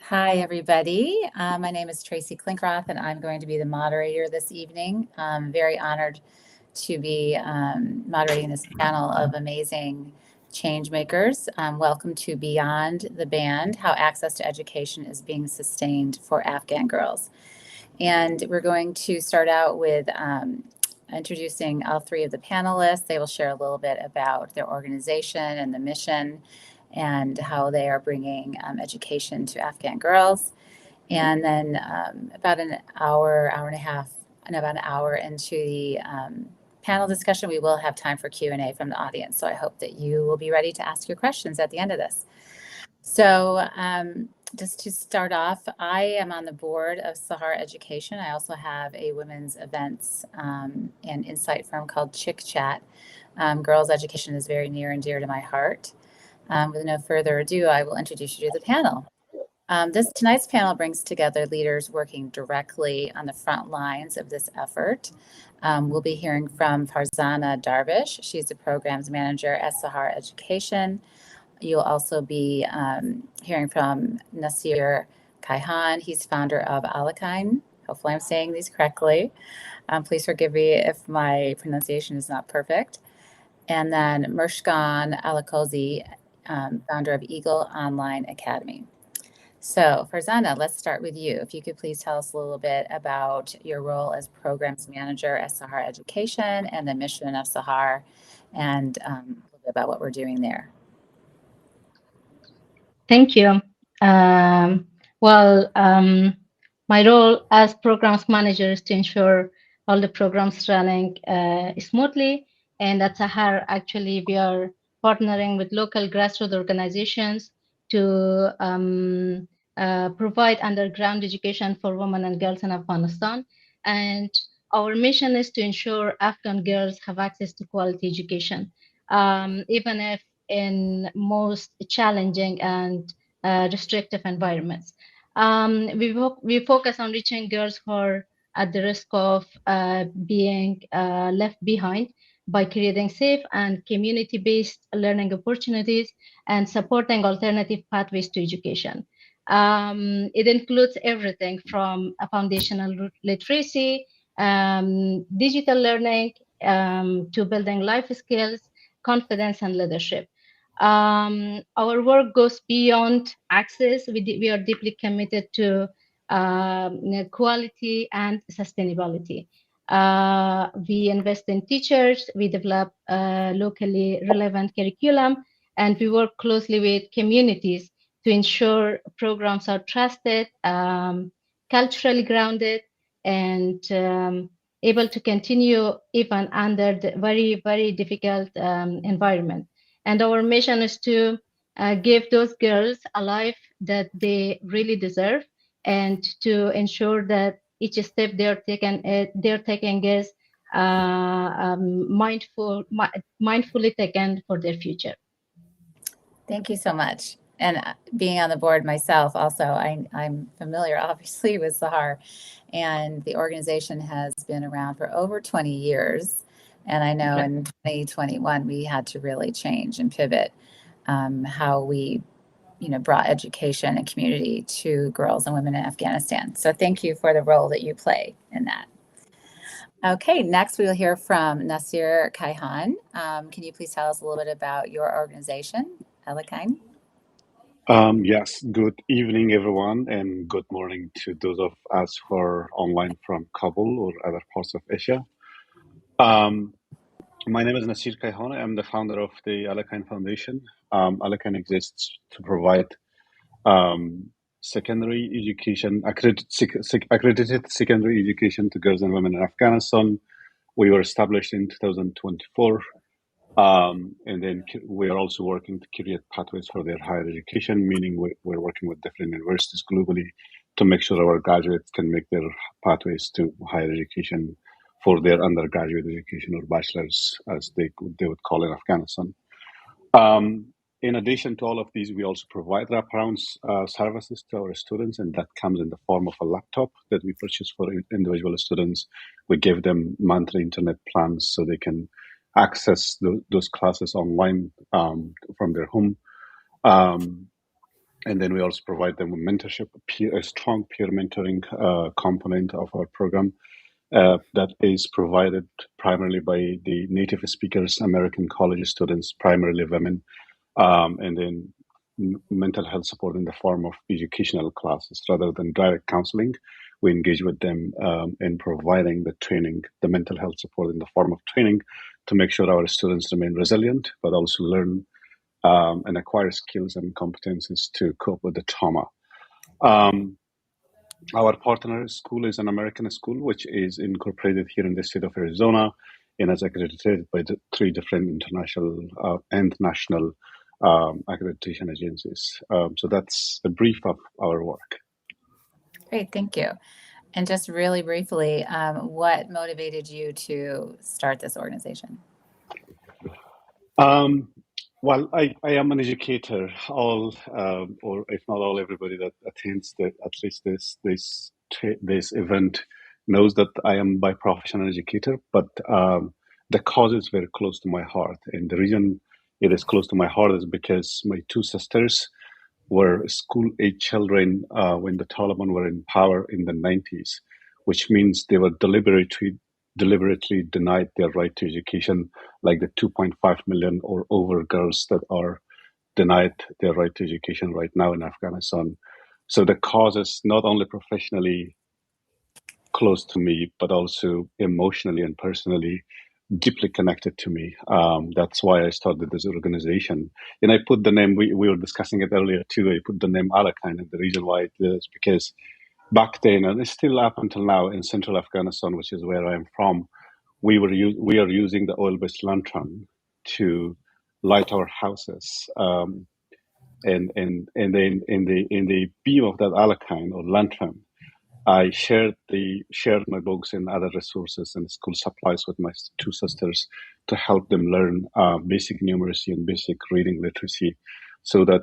Hi, everybody. My name is Tracy Klinkroth, and I'm going to be the moderator this evening. I'm very honored to be moderating this panel of amazing change makers. Welcome to Beyond the Band, How Access to Education is Being Sustained for Afghan Girls. And we're going to start out with introducing all three of the panelists. They will share a little bit about their organization and the mission and how they are bringing education to Afghan girls. And then about an hour and a half, and about an hour into the panel discussion, we will have time for Q&A from the audience. So I hope that you will be ready to ask your questions at the end of this. So just to start off, I am on the board of Sahar Education. I also have a women's events and insight firm called Chick Chat. Girls' education is very near and dear to my heart. With no further ado, I will introduce you to the panel. Tonight's panel brings together leaders working directly on the front lines of this effort. We'll be hearing from Farzana Darvish. She's the programs manager at Sahar Education. You'll also be hearing from Nasir Kaihan. He's founder of Alekain. Hopefully I'm saying these correctly. Please forgive me if my pronunciation is not perfect. And then Mozhgan Alokozai, founder of Eagle Online Academy. So Farzana, let's start with you. If you could please tell us a little bit about your role as programs manager at Sahar Education and the mission of Sahar, and a little bit about what we're doing there. Thank you. My role as programs manager is to ensure all the programs running smoothly. And at Sahar, actually, we are partnering with local grassroots organizations to provide underground education for women and girls in Afghanistan. And our mission is to ensure Afghan girls have access to quality education, even if in most challenging and restrictive environments. We focus on reaching girls who are at the risk of being left behind by creating safe and community-based learning opportunities and supporting alternative pathways to education. It includes everything from a foundational literacy, digital learning, to building life skills, confidence, and leadership. Our work goes beyond access. We are deeply committed to quality and sustainability. We invest in teachers, we develop locally relevant curriculum, and we work closely with communities to ensure programs are trusted, culturally grounded, and able to continue even under the very, very difficult environment. And our mission is to give those girls a life that they really deserve, and to ensure that each step they're taking is mindfully taken for their future. Thank you so much. And being on the board myself, also, I'm familiar, obviously, with Sahar, and the organization has been around for over 20 years. And I know in 2021, we had to really change and pivot how we, brought education and community to girls and women in Afghanistan. So thank you for the role that you play in that. Okay, next we will hear from Nasir Kaihan. Can you please tell us a little bit about your organization, Alekain? Yes, good evening, everyone, and good morning to those of us who are online from Kabul or other parts of Asia. My name is Nasir Kaihan. I'm the founder of the Alekain Foundation. Alekain exists to provide secondary education, accredited secondary education to girls and women in Afghanistan. We were established in 2024. And then we are also working to create pathways for their higher education, meaning we're working with different universities globally to make sure our graduates can make their pathways to higher education for their undergraduate education, or bachelor's, as they would call in Afghanistan. In addition to all of these, we also provide wraparound services to our students, and that comes in the form of a laptop that we purchase for individual students. We give them monthly internet plans so they can access those classes online from their home. And then we also provide them with mentorship, a strong peer mentoring component of our program that is provided primarily by the native speakers, American college students, primarily women, and then mental health support in the form of educational classes rather than direct counseling. We engage with them in providing the training, the mental health support in the form of training to make sure our students remain resilient, but also learn and acquire skills and competencies to cope with the trauma. Our partner school is an American school, which is incorporated here in the state of Arizona and is accredited by the 3 different international and national accreditation agencies. So that's a brief of our work. Great, thank you. And just really briefly, what motivated you to start this organization? Well, I am an educator. All, or if not all, everybody that attends at least this event knows that I am by profession an educator. But the cause is very close to my heart, and the reason it is close to my heart is because my 2 sisters were school-age children when the Taliban were in power in the 90s, which means they were deliberately denied their right to education, like the 2.5 million or over girls that are denied their right to education right now in Afghanistan. So the cause is not only professionally close to me, but also emotionally and personally deeply connected to me. That's why I started this organization. And I put the name, we were discussing it earlier too, I put the name Alekain, and the reason why it is because back then, and it's still up until now in central Afghanistan, which is where I'm from, we are using the oil-based lantern to light our houses. And then in the beam of that Alekain or lantern, I shared my books and other resources and school supplies with my 2 sisters to help them learn basic numeracy and basic reading literacy, so that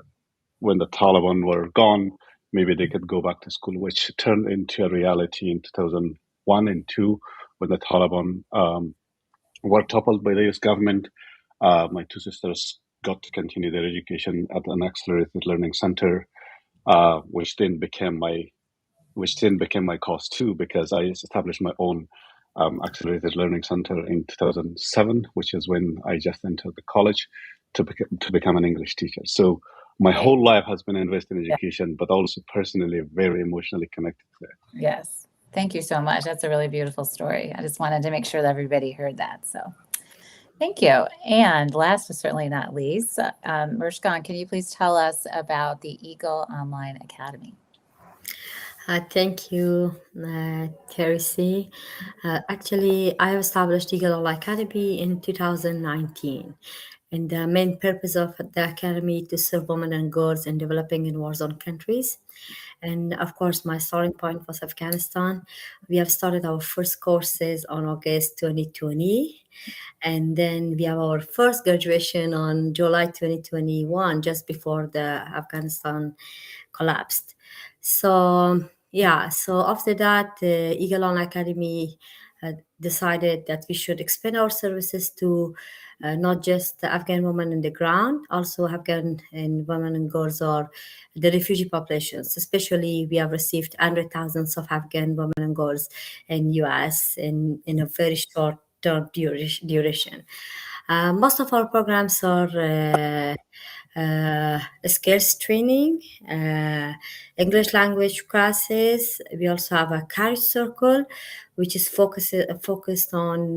when the Taliban were gone, maybe they could go back to school, which turned into a reality in 2001 and 2 when the Taliban were toppled by the US government. My 2 sisters got to continue their education at an accelerated learning center, which then became my cause too, because I established my own accelerated learning center in 2007, which is when I just entered the college to become an English teacher. So my whole life has been invested in education, but also personally very emotionally connected to it. Yes, thank you so much. That's a really beautiful story. I just wanted to make sure that everybody heard that. So thank you. And last but certainly not least, Mozhgan, can you please tell us about the Eagle Online Academy? Thank you, Tracy. Actually, I established Eagle Online Academy in 2019. And the main purpose of the academy to serve women and girls in developing and war-zone countries. And of course, my starting point was Afghanistan. We have started our first courses on August 2020. And then we have our first graduation on July 2021, just before the Afghanistan collapsed. So yeah, so after that, Eagle On Academy decided that we should expand our services to not just the Afghan women in the ground, also Afghan and women and girls or the refugee populations. Especially, we have received hundreds of thousands of Afghan women and girls in US in a very short term duration. Most of our programs are skills training, English language classes. We also have a career circle, which is focused on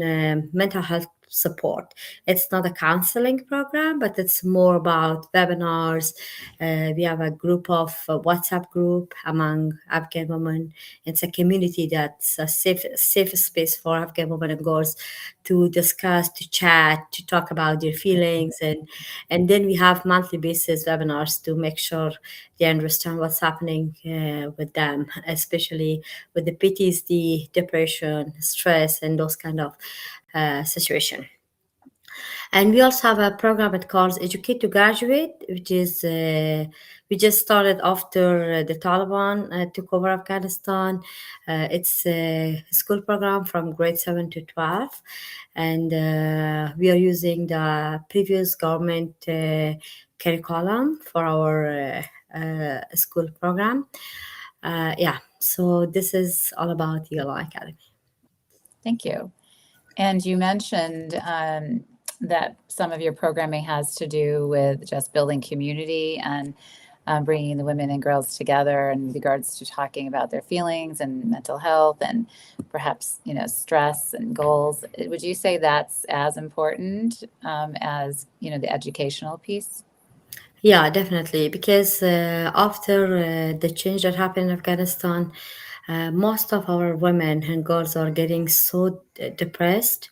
mental health support. It's not a counseling program, but it's more about webinars. We have a group of WhatsApp group among Afghan women. It's a community that's a safe space for Afghan women and girls to discuss, to chat, to talk about their feelings. And then we have monthly basis webinars to make sure they understand what's happening with them, especially with the PTSD, depression, stress, and those kind of situation. And we also have a program that calls Educate to Graduate, which is we just started after the Taliban took over Afghanistan. It's a school program from grade 7 to 12. And we are using the previous government curriculum for our school program. Yeah, so this is all about Eagle Academy. Thank you. And you mentioned that some of your programming has to do with just building community and bringing the women and girls together in regards to talking about their feelings and mental health and perhaps, stress and goals. Would you say that's as important as, the educational piece? Yeah, definitely. Because after the change that happened in Afghanistan, most of our women and girls are getting so depressed,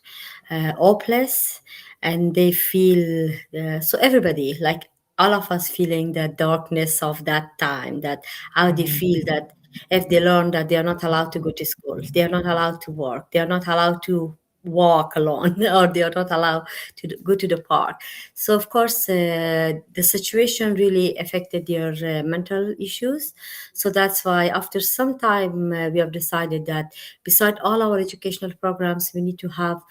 hopeless, and they feel so everybody, like all of us, feeling the darkness of that time. That how they Mhm. feel that if they learn that they are not allowed to go to school, they are not allowed to work, they are not allowed to walk alone, or they are not allowed to go to the park. So of course, the situation really affected their mental issues. So that's why after some time, we have decided that beside all our educational programs, we need to have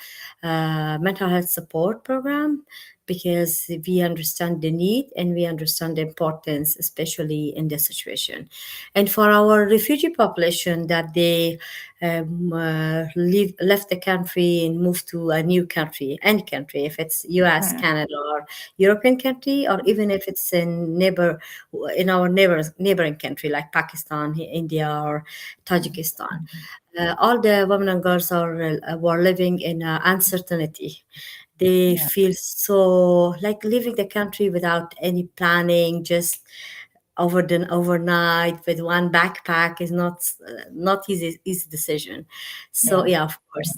a mental health support program, because we understand the need and we understand the importance, especially in this situation. And for our refugee population, that they left the country and moved to a new country, any country, if it's US, Right. Canada, or European country, or even if it's in our neighboring country like Pakistan, India, or Tajikistan. All the women and girls were living in uncertainty. They Yeah. feel so like leaving the country without any planning, just overnight with one backpack is not easy decision. So Yeah. yeah, of course,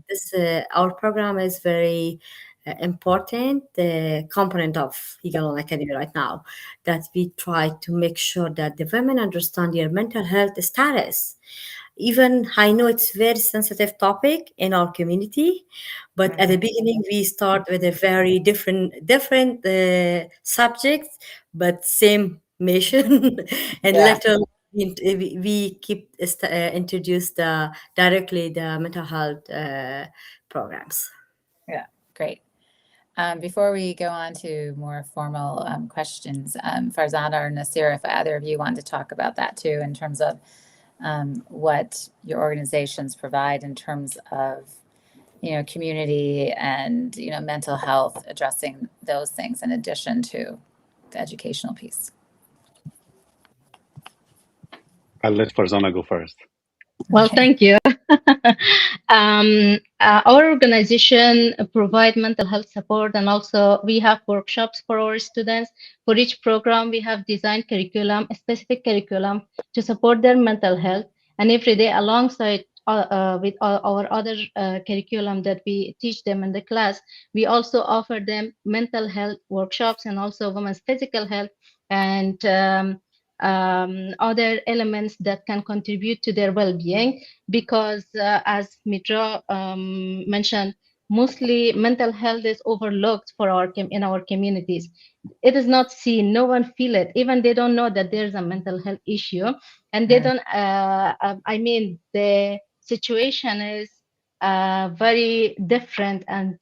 this our program is very important component of Eagle Academy right now, that we try to make sure that the women understand their mental health status. Even I know it's very sensitive topic in our community, but at the Mhm. beginning we start with a very different subject, but same mission. And Yeah. later we keep introduce directly the mental health programs. Yeah. Great. Before we go on to more formal questions, Farzana or Nasir, if either of you want to talk about that too, in terms of what your organizations provide in terms of, community and, mental health, addressing those things in addition to the educational piece. I'll let Farzana go first. Well, Okay. thank you. Our organization provide mental health support, and also we have workshops for our students. For each program, we have designed curriculum, a specific curriculum to support their mental health. And every day, alongside with our other curriculum that we teach them in the class, we also offer them mental health workshops and also women's physical health and other elements that can contribute to their well-being, because as Meetra mentioned, mostly mental health is overlooked for in our communities. It is not seen, no one feel it, even they don't know that there's a mental health issue, and they don't I mean, the situation is very different, and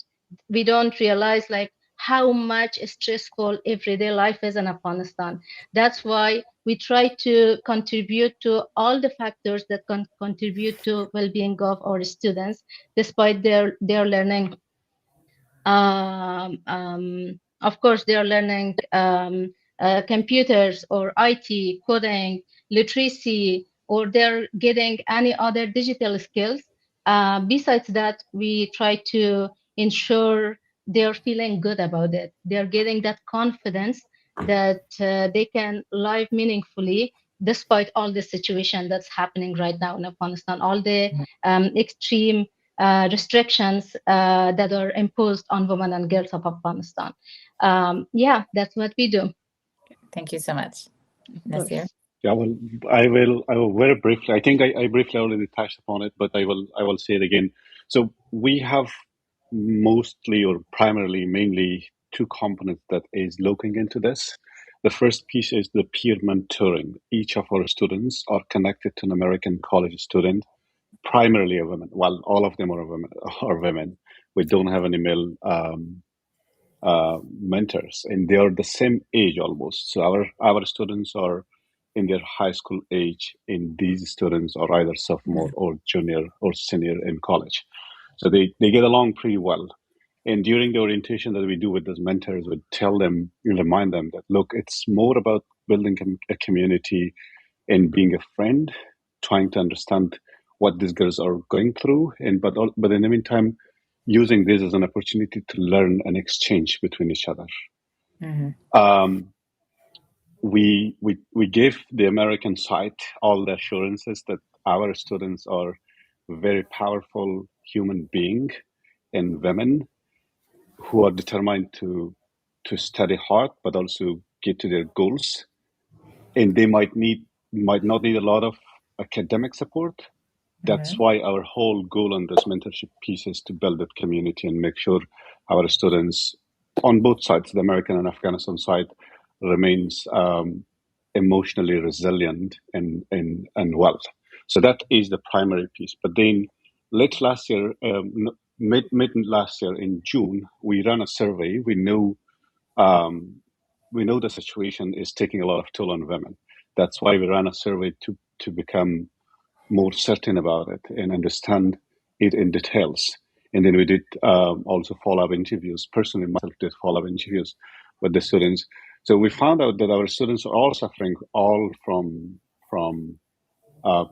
we don't realize like how much stressful everyday life is in Afghanistan. That's why we try to contribute to all the factors that can contribute to well-being of our students, despite their learning. Of course, they are learning computers or IT, coding, literacy, or they're getting any other digital skills. Besides that, we try to ensure they're feeling good about it. They're getting that confidence that they can live meaningfully despite all the situation that's happening right now in Afghanistan, all the extreme restrictions that are imposed on women and girls of Afghanistan. Yeah, that's what we do. Thank you so much. Of Nasir? course. Yeah, well, I will very briefly. I think I briefly already touched upon it, but I will say it again. So we have mostly or primarily, mainly two components that is looking into this. The first piece is the peer mentoring. Each of our students are connected to an American college student, primarily a woman. Well, all of them are women. Are women. We don't have any male mentors, and they are the same age almost. So our students are in their high school age, and these students are either sophomore or junior or senior in college. So they get along pretty well. And during the orientation that we do with those mentors, we tell them, we remind them that, look, it's more about building a community and being a friend, trying to understand what these girls are going through, but in the meantime, using this as an opportunity to learn and exchange between each other. We gave the American side all the assurances that our students are very powerful human beings and women who are determined to study hard, but also get to their goals. And they might not need a lot of academic support. That's why our whole goal on this mentorship piece is to build that community and make sure our students on both sides, the American and Afghanistan side, remains emotionally resilient and well. So that is the primary piece. But then mid last year in June, we ran a survey. We know the situation is taking a lot of toll on women. That's why we ran a survey to become more certain about it and understand it in details. And then we did also follow-up interviews. Personally, myself did follow-up interviews with the students. So we found out that our students are all suffering from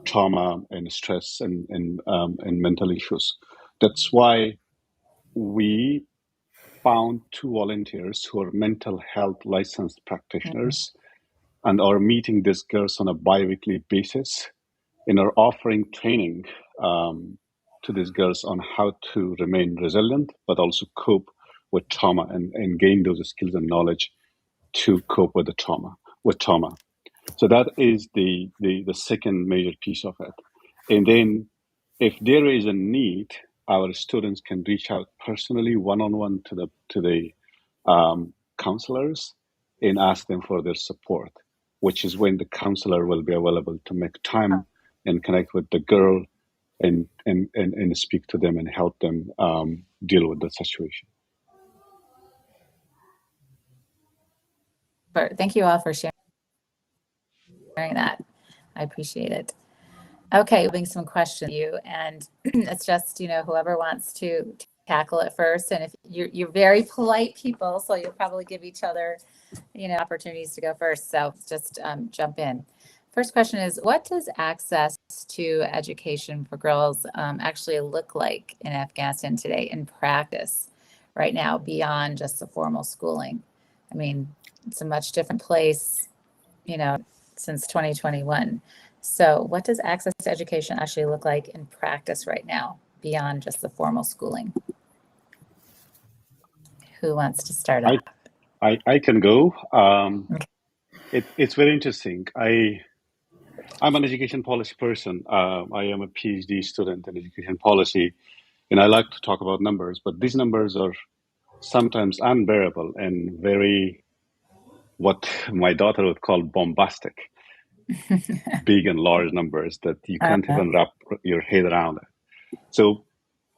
trauma and stress and mental issues. That's why we found 2 volunteers who are mental health licensed practitioners and are meeting these girls on a bi-weekly basis and are offering training to these girls on how to remain resilient, but also cope with trauma and gain those skills and knowledge to cope with trauma. So that is the second major piece of it. And then if there is a need, our students can reach out personally, one-on-one to the counselors and ask them for their support, which is when the counselor will be available to make time and connect with the girl and speak to them and help them deal with the situation. Thank you all for sharing that. I appreciate it. Okay, having some questions for you, and it's just, whoever wants to tackle it first. And if you're very polite people, so you'll probably give each other, opportunities to go first. So just jump in. First question is, what does access to education for girls actually look like in Afghanistan today in practice right now, beyond just the formal schooling? I mean, it's a much different place, since 2021. So what does access to education actually look like in practice right now, beyond just the formal schooling? Who wants to start off? I can go. It's very interesting. I'm an education policy person. I am a PhD student in education policy, and I like to talk about numbers, but these numbers are sometimes unbearable and very, what my daughter would call bombastic, big and large numbers that you can't even wrap your head around it. So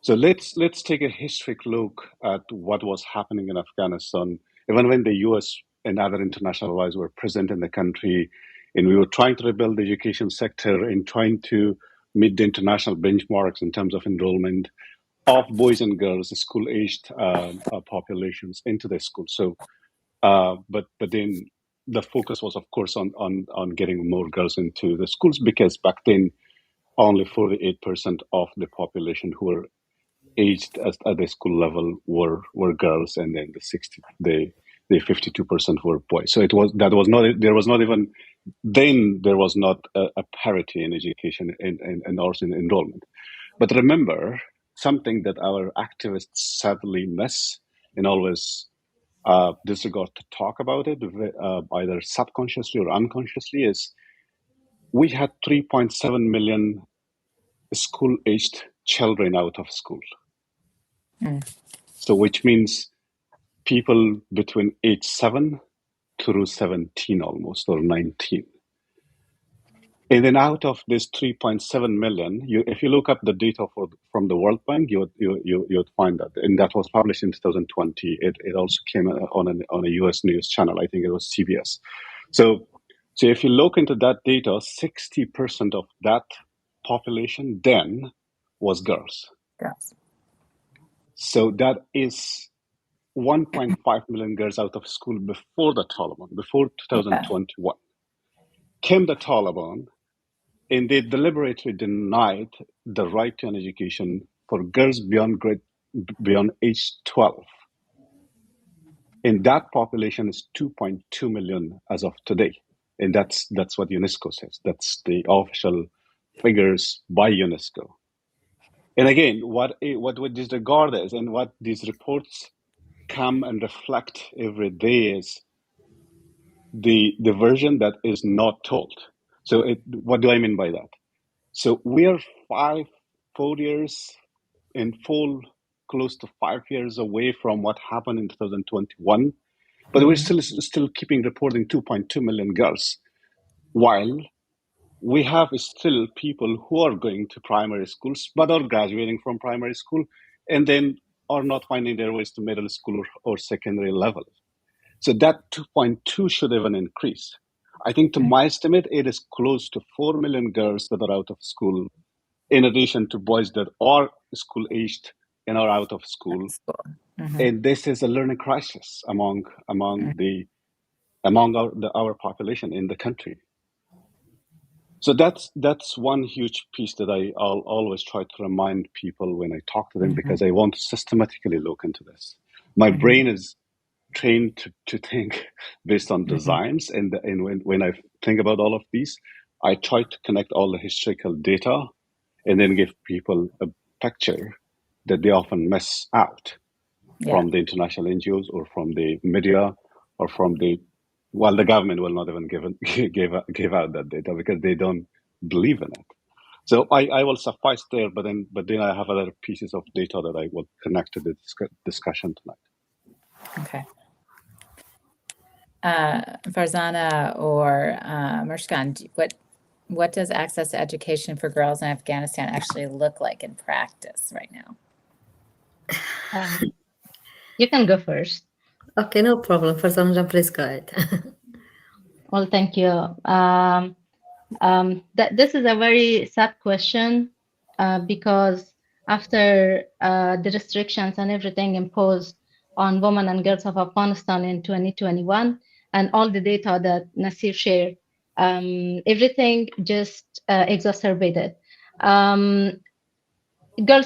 let's take a historic look at what was happening in Afghanistan, even when the U.S. and other international allies were present in the country, and we were trying to rebuild the education sector and trying to meet the international benchmarks in terms of enrollment of boys and girls, school-aged populations into the school. So, but then the focus was, of course, on getting more girls into the schools, because back then only 48% of the population who were aged at the school level were girls, and then the 52% were boys. So there was not a parity in education and also in enrollment. But remember something that our activists sadly miss and always disregard to talk about it, either subconsciously or unconsciously, is we had 3.7 million school-aged children out of school. So which means people between age 7 through 17 almost, or 19. And then out of this 3.7 million, if you look up the data from the World Bank, you'd find that, and that was published in 2020. It also came on a US news channel. I think it was CBS. So if you look into that data, 60% of that population then was girls. Girls. So that is 1.5 million girls out of school before the Taliban, before 2021. Came the Taliban, and they deliberately denied the right to an education for girls beyond age 12. And that population is 2.2 million as of today. And that's what UNESCO says. That's the official figures by UNESCO. And again, what disregard is, and what these reports come and reflect every day, is the version that is not told. So what do I mean by that? So we are 4 years in full, close to 5 years away from what happened in 2021, but we're still keeping reporting 2.2 million girls, while we have still people who are going to primary schools but are graduating from primary school and then are not finding their ways to middle school or secondary level. So that 2.2 should even increase. I think, to my estimate, it is close to 4 million girls that are out of school, in addition to boys that are school aged and are out of school. And this is a learning crisis among our population in the country. So that's one huge piece that I'll always try to remind people when I talk to them, because I want to systematically look into this. My brain is trained to think based on designs, and when I think about all of these, I try to connect all the historical data and then give people a picture that they often miss out from the international NGOs or from the media or from the government will not even give out that data because they don't believe in it. So I will suffice there, but then I have other pieces of data that I will connect to the discussion tonight. Okay. Farzana or Mozhgan, what does access to education for girls in Afghanistan actually look like in practice right now? You can go first. Okay, no problem. Farzana, please go ahead. Well, thank you. This is a very sad question because after the restrictions and everything imposed on women and girls of Afghanistan in 2021, and all the data that Nasir shared, everything just exacerbated. Girls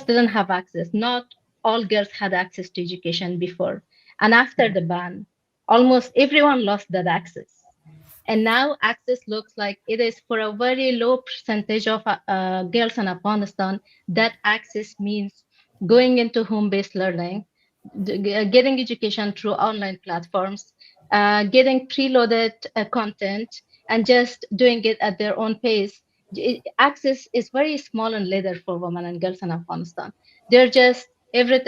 didn't have access. Not all girls had access to education before. And after the ban, almost everyone lost that access. And now access looks like it is for a very low percentage of girls in Afghanistan. That access means going into home-based learning, getting education through online platforms, getting preloaded content, and just doing it at their own pace. Access is very small and later for women and girls in Afghanistan. They're just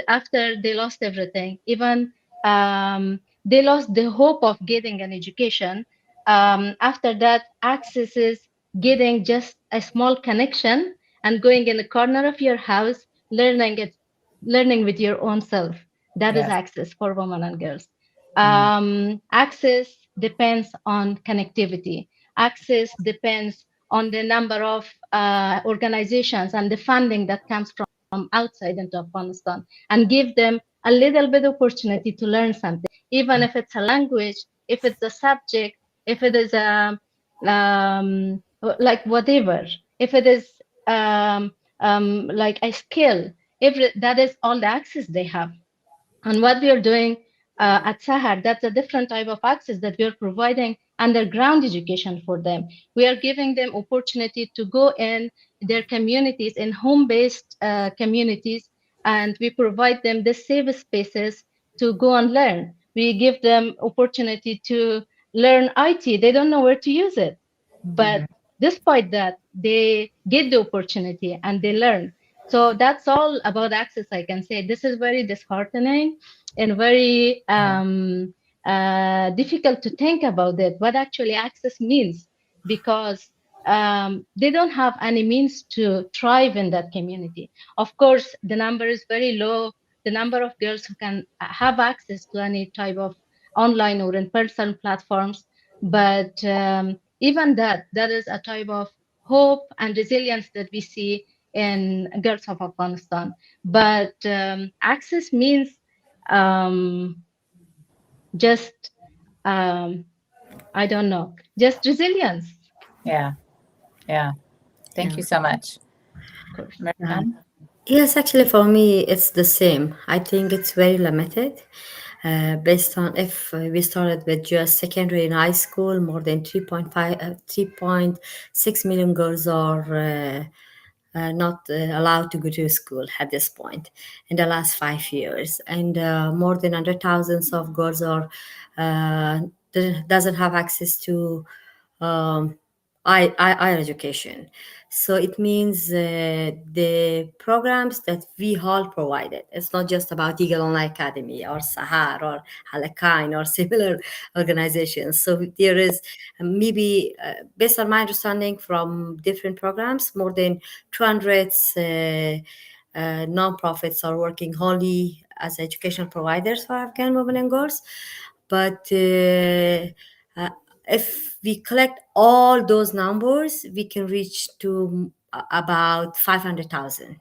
after they lost everything, even they lost the hope of getting an education. After that, access is getting just a small connection and going in the corner of your house, learning with your own self. That is access for women and girls. Access depends on connectivity. Access depends on the number of organizations and the funding that comes from outside into Afghanistan, and give them a little bit of opportunity to learn something, even if it's a language, if it's a subject, if it is a like whatever, if it is like a skill, that is all the access they have. And what we are doing at Sahar, that's a different type of access that we are providing underground education for them. We are giving them opportunity to go in their communities, in home-based communities, and we provide them the safe spaces to go and learn. We give them opportunity to learn IT. They don't know where to use it, but despite that, they get the opportunity and they learn. So that's all about access, I can say. This is very disheartening and very difficult to think about it, what actually access means, because they don't have any means to thrive in that community. Of course, the number is very low. The number of girls who can have access to any type of online or in-person platforms, but even that is a type of hope and resilience that we see in girls of Afghanistan. But access means um, just I don't know, just resilience. Yeah. Yeah. Thank Yeah. you so much. Of course. Marjan? Yes, actually, for me, it's the same. I think it's very limited. Based on if we started with just secondary and high school, more than 3.6 million girls are not allowed to go to school at this point in the last 5 years, and more than 100,000 of girls are uh, doesn't have access to um, higher education. So it means the programs that we all provided. It's not just about Eagle Online Academy or Sahar or Alekain or similar organizations. So there is maybe, based on my understanding from different programs, more than 200 nonprofits are working wholly as educational providers for Afghan women and girls. But uh, if we collect all those numbers, we can reach to about 500,000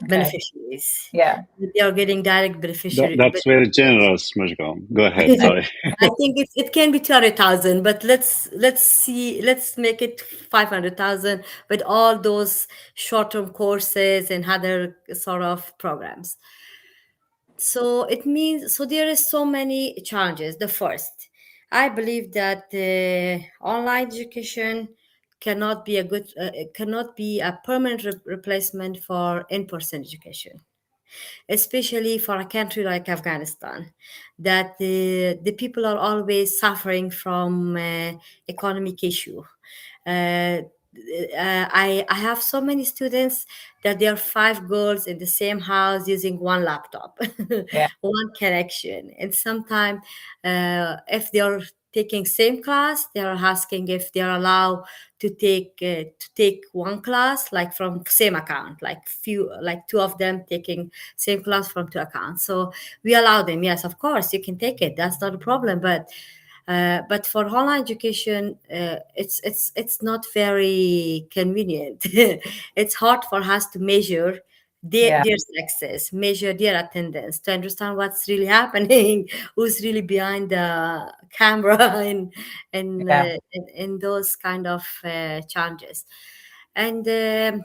Okay. beneficiaries. Yeah. They are getting direct beneficiary. That's very generous, Mojgan. Go ahead. I, Sorry. I think it can be 200,000, but let's make it 500,000 with all those short-term courses and other sort of programs. So it means, so there is so many challenges. The first, I believe that online education cannot be a good cannot be a permanent replacement for in-person education, especially for a country like Afghanistan, that the people are always suffering from economic issue. Uh, I have so many students that there are five girls in the same house using one laptop, yeah. one connection, and sometimes if they are taking same class, they are asking if they are allowed to take one class like from same account, like two of them taking same class from two accounts. So we allow them. Yes, of course, you can take it. That's not a problem. But for online education, it's not very convenient. It's hard for us to measure Yeah. their success, measure their attendance, to understand what's really happening, who's really behind the camera, Yeah. and those kind of challenges. And the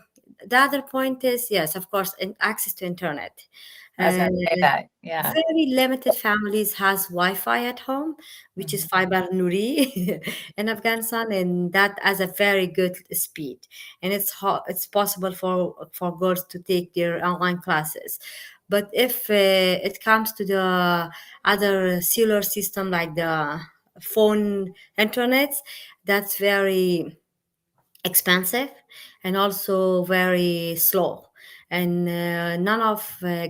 other point is, yes, of course, access to internet. I was Uh, going to say that. Yeah. Very limited families has Wi-Fi at home, which is Mhm. fiber Nuri in Afghanistan, and that has a very good speed. And it's possible for girls to take their online classes. But if it comes to the other cellular system like the phone internet, that's very expensive and also very slow, and none of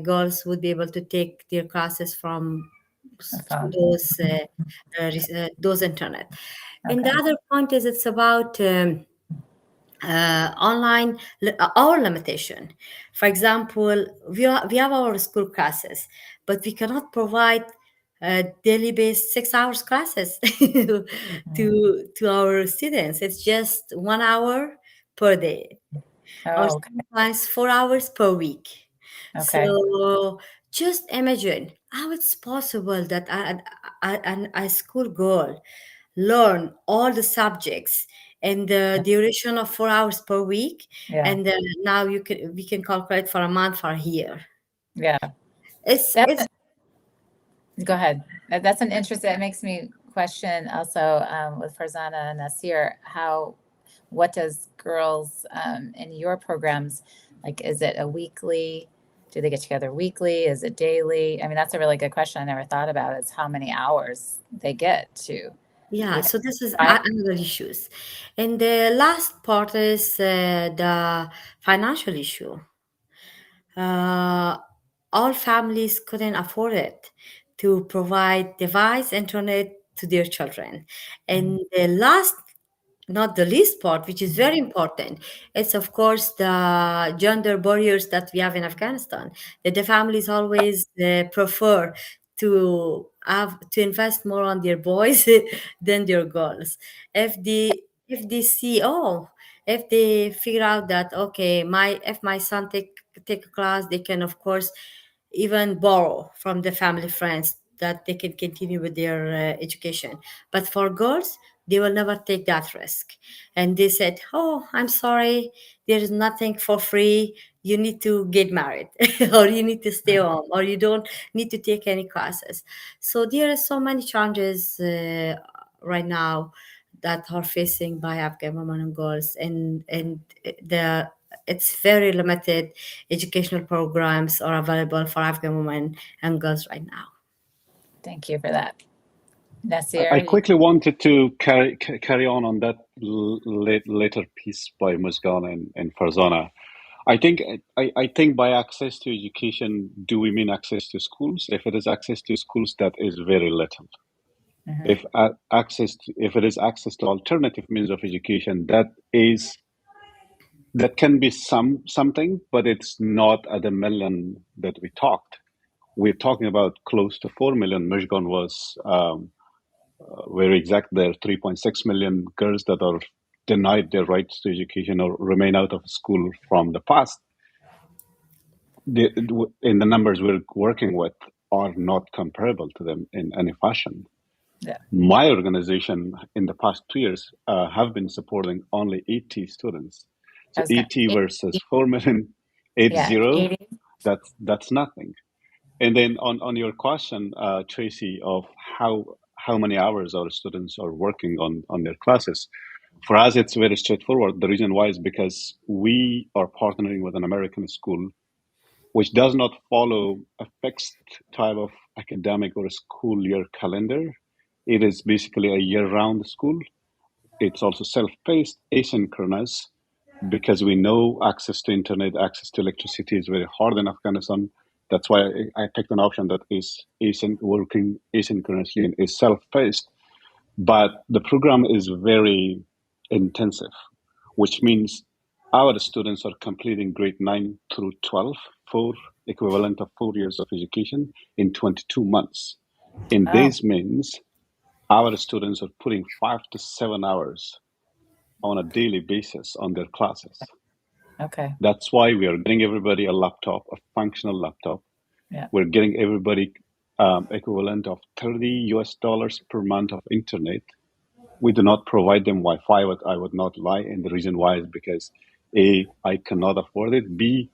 girls would be able to take their classes from The phone. those internet. And the Okay. other point is it's about our limitation. For example, we have our school classes, but we cannot provide daily based 6 hours classes Mhm. to our students. It's just 1 hour per day, or Oh, okay. sometimes 4 hours per week. Okay. So just imagine how it's possible that a school girl learn all the subjects and the duration of 4 hours per week, Yeah. and then now we can calculate for a month, for a year. Yeah. It's That's Go ahead. That's an interesting, that makes me question also with Farzana and Nasir, what does girls in your programs, like, is it a weekly, do they get together weekly? Is it daily? I mean, that's a really good question I never thought about, is how many hours they get to Yeah, either so this is try. another issues, and the last part is the financial issue. uh, all families couldn't afford it to provide device internet to their children. And the last not the least part, which is very important, it's of course the gender barriers that we have in Afghanistan. That the families always prefer to invest more on their boys than their girls. If they see, oh, if they figure out that, okay, my if my son take a class, they can of course even borrow from the family friends that they can continue with their education. But for girls, they will never take that risk. And they said, oh, I'm sorry, there is nothing for free. You need to get married, or you need to stay home, or you don't need to take any classes. So there are so many challenges right now that are facing by Afghan women and girls, and the it's very limited educational programs are available for Afghan women and girls right now. Thank you for that. I Nasir, quickly wanted to carry on that later piece by Mozhgan and Farzana. I think by access to education, do we mean access to schools? If it is access to schools, that is very little. If if it is access to alternative means of education, that can be something, but it's not at the million that we talked. We're talking about close to 4 million. Mozhgan was very exact there, 3.6 million girls that are denied their rights to education or remain out of school from the past. In the numbers we're working with are not comparable to them in any fashion. Yeah. My organization in the past 2 years have been supporting only 80 students. So 80 versus 4 million, 80, that's nothing. And then on your question, Tracy, of how many hours our students are working on their classes, for us it's very straightforward. The reason why is because we are partnering with an American school which does not follow a fixed type of academic or school year calendar. It is basically a year-round school. It's also self-paced, asynchronous, because we know access to internet, access to electricity is very hard in Afghanistan. That's why I picked an option that is working asynchronously and is self-paced. But the program is very intensive, which means our students are completing grade 9 through 12, equivalent of 4 years of education in 22 months. And this means our students are putting 5 to 7 hours on a daily basis on their classes. Okay. That's why we are getting everybody a laptop, a functional laptop. Yeah. We're getting everybody equivalent of $30 per month of internet. We do not provide them Wi-Fi, but I would not lie. And the reason why is because A, I cannot afford it. B,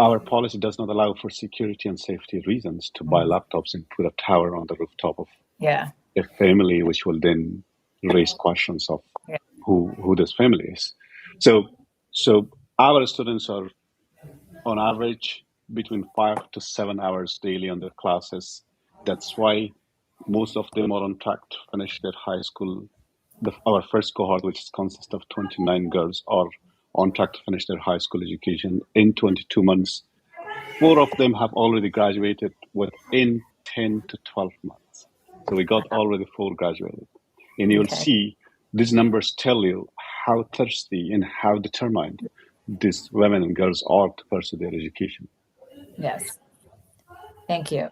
our policy does not allow for security and safety reasons to buy laptops and put a tower on the rooftop of a family, which will then raise questions of who this family is. So our students are on average between 5 to 7 hours daily on their classes. That's why most of them are on track to finish their high school. Our first cohort, which consists of 29 girls, are on track to finish their high school education in 22 months. 4 of them have already graduated within 10 to 12 months. So we got already 4 graduated. And you'll see these numbers tell you how thirsty and how determined these women and girls are to pursue their education. Yes. Thank you.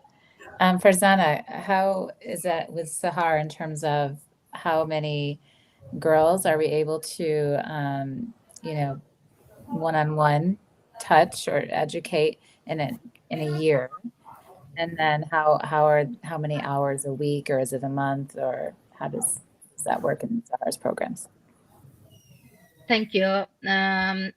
Farzana, how is that with Sahar in terms of how many girls are we able to, one-on-one touch or educate in a year? And then how many hours a week, or is it a month, or how does that work in Sahar's programs? Thank you.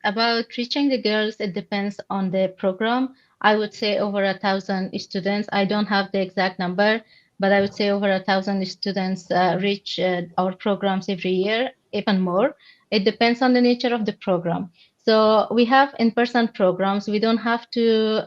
About reaching the girls, it depends on the program. I would say over 1,000 students. I don't have the exact number, but I would say over 1,000 students reach our programs every year, even more. It depends on the nature of the program. So we have in-person programs. We don't have to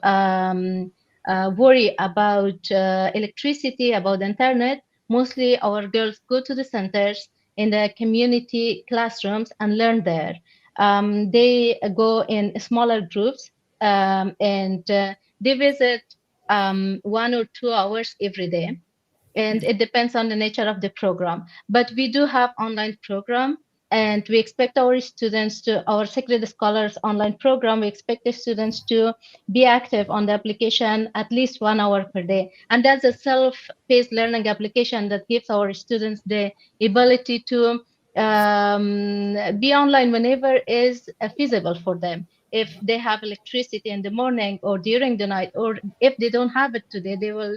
worry about electricity, about internet. Mostly our girls go to the centers in the community classrooms and learn there. They go in smaller groups and they visit 1 or 2 hours every day. And it depends on the nature of the program. But we do have online program And we expect our students to, our Secret Scholars online program, we expect the students to be active on the application at least 1 hour per day. And that's a self-paced learning application that gives our students the ability to be online whenever is feasible for them. If they have electricity in the morning or during the night, or if they don't have it today, they will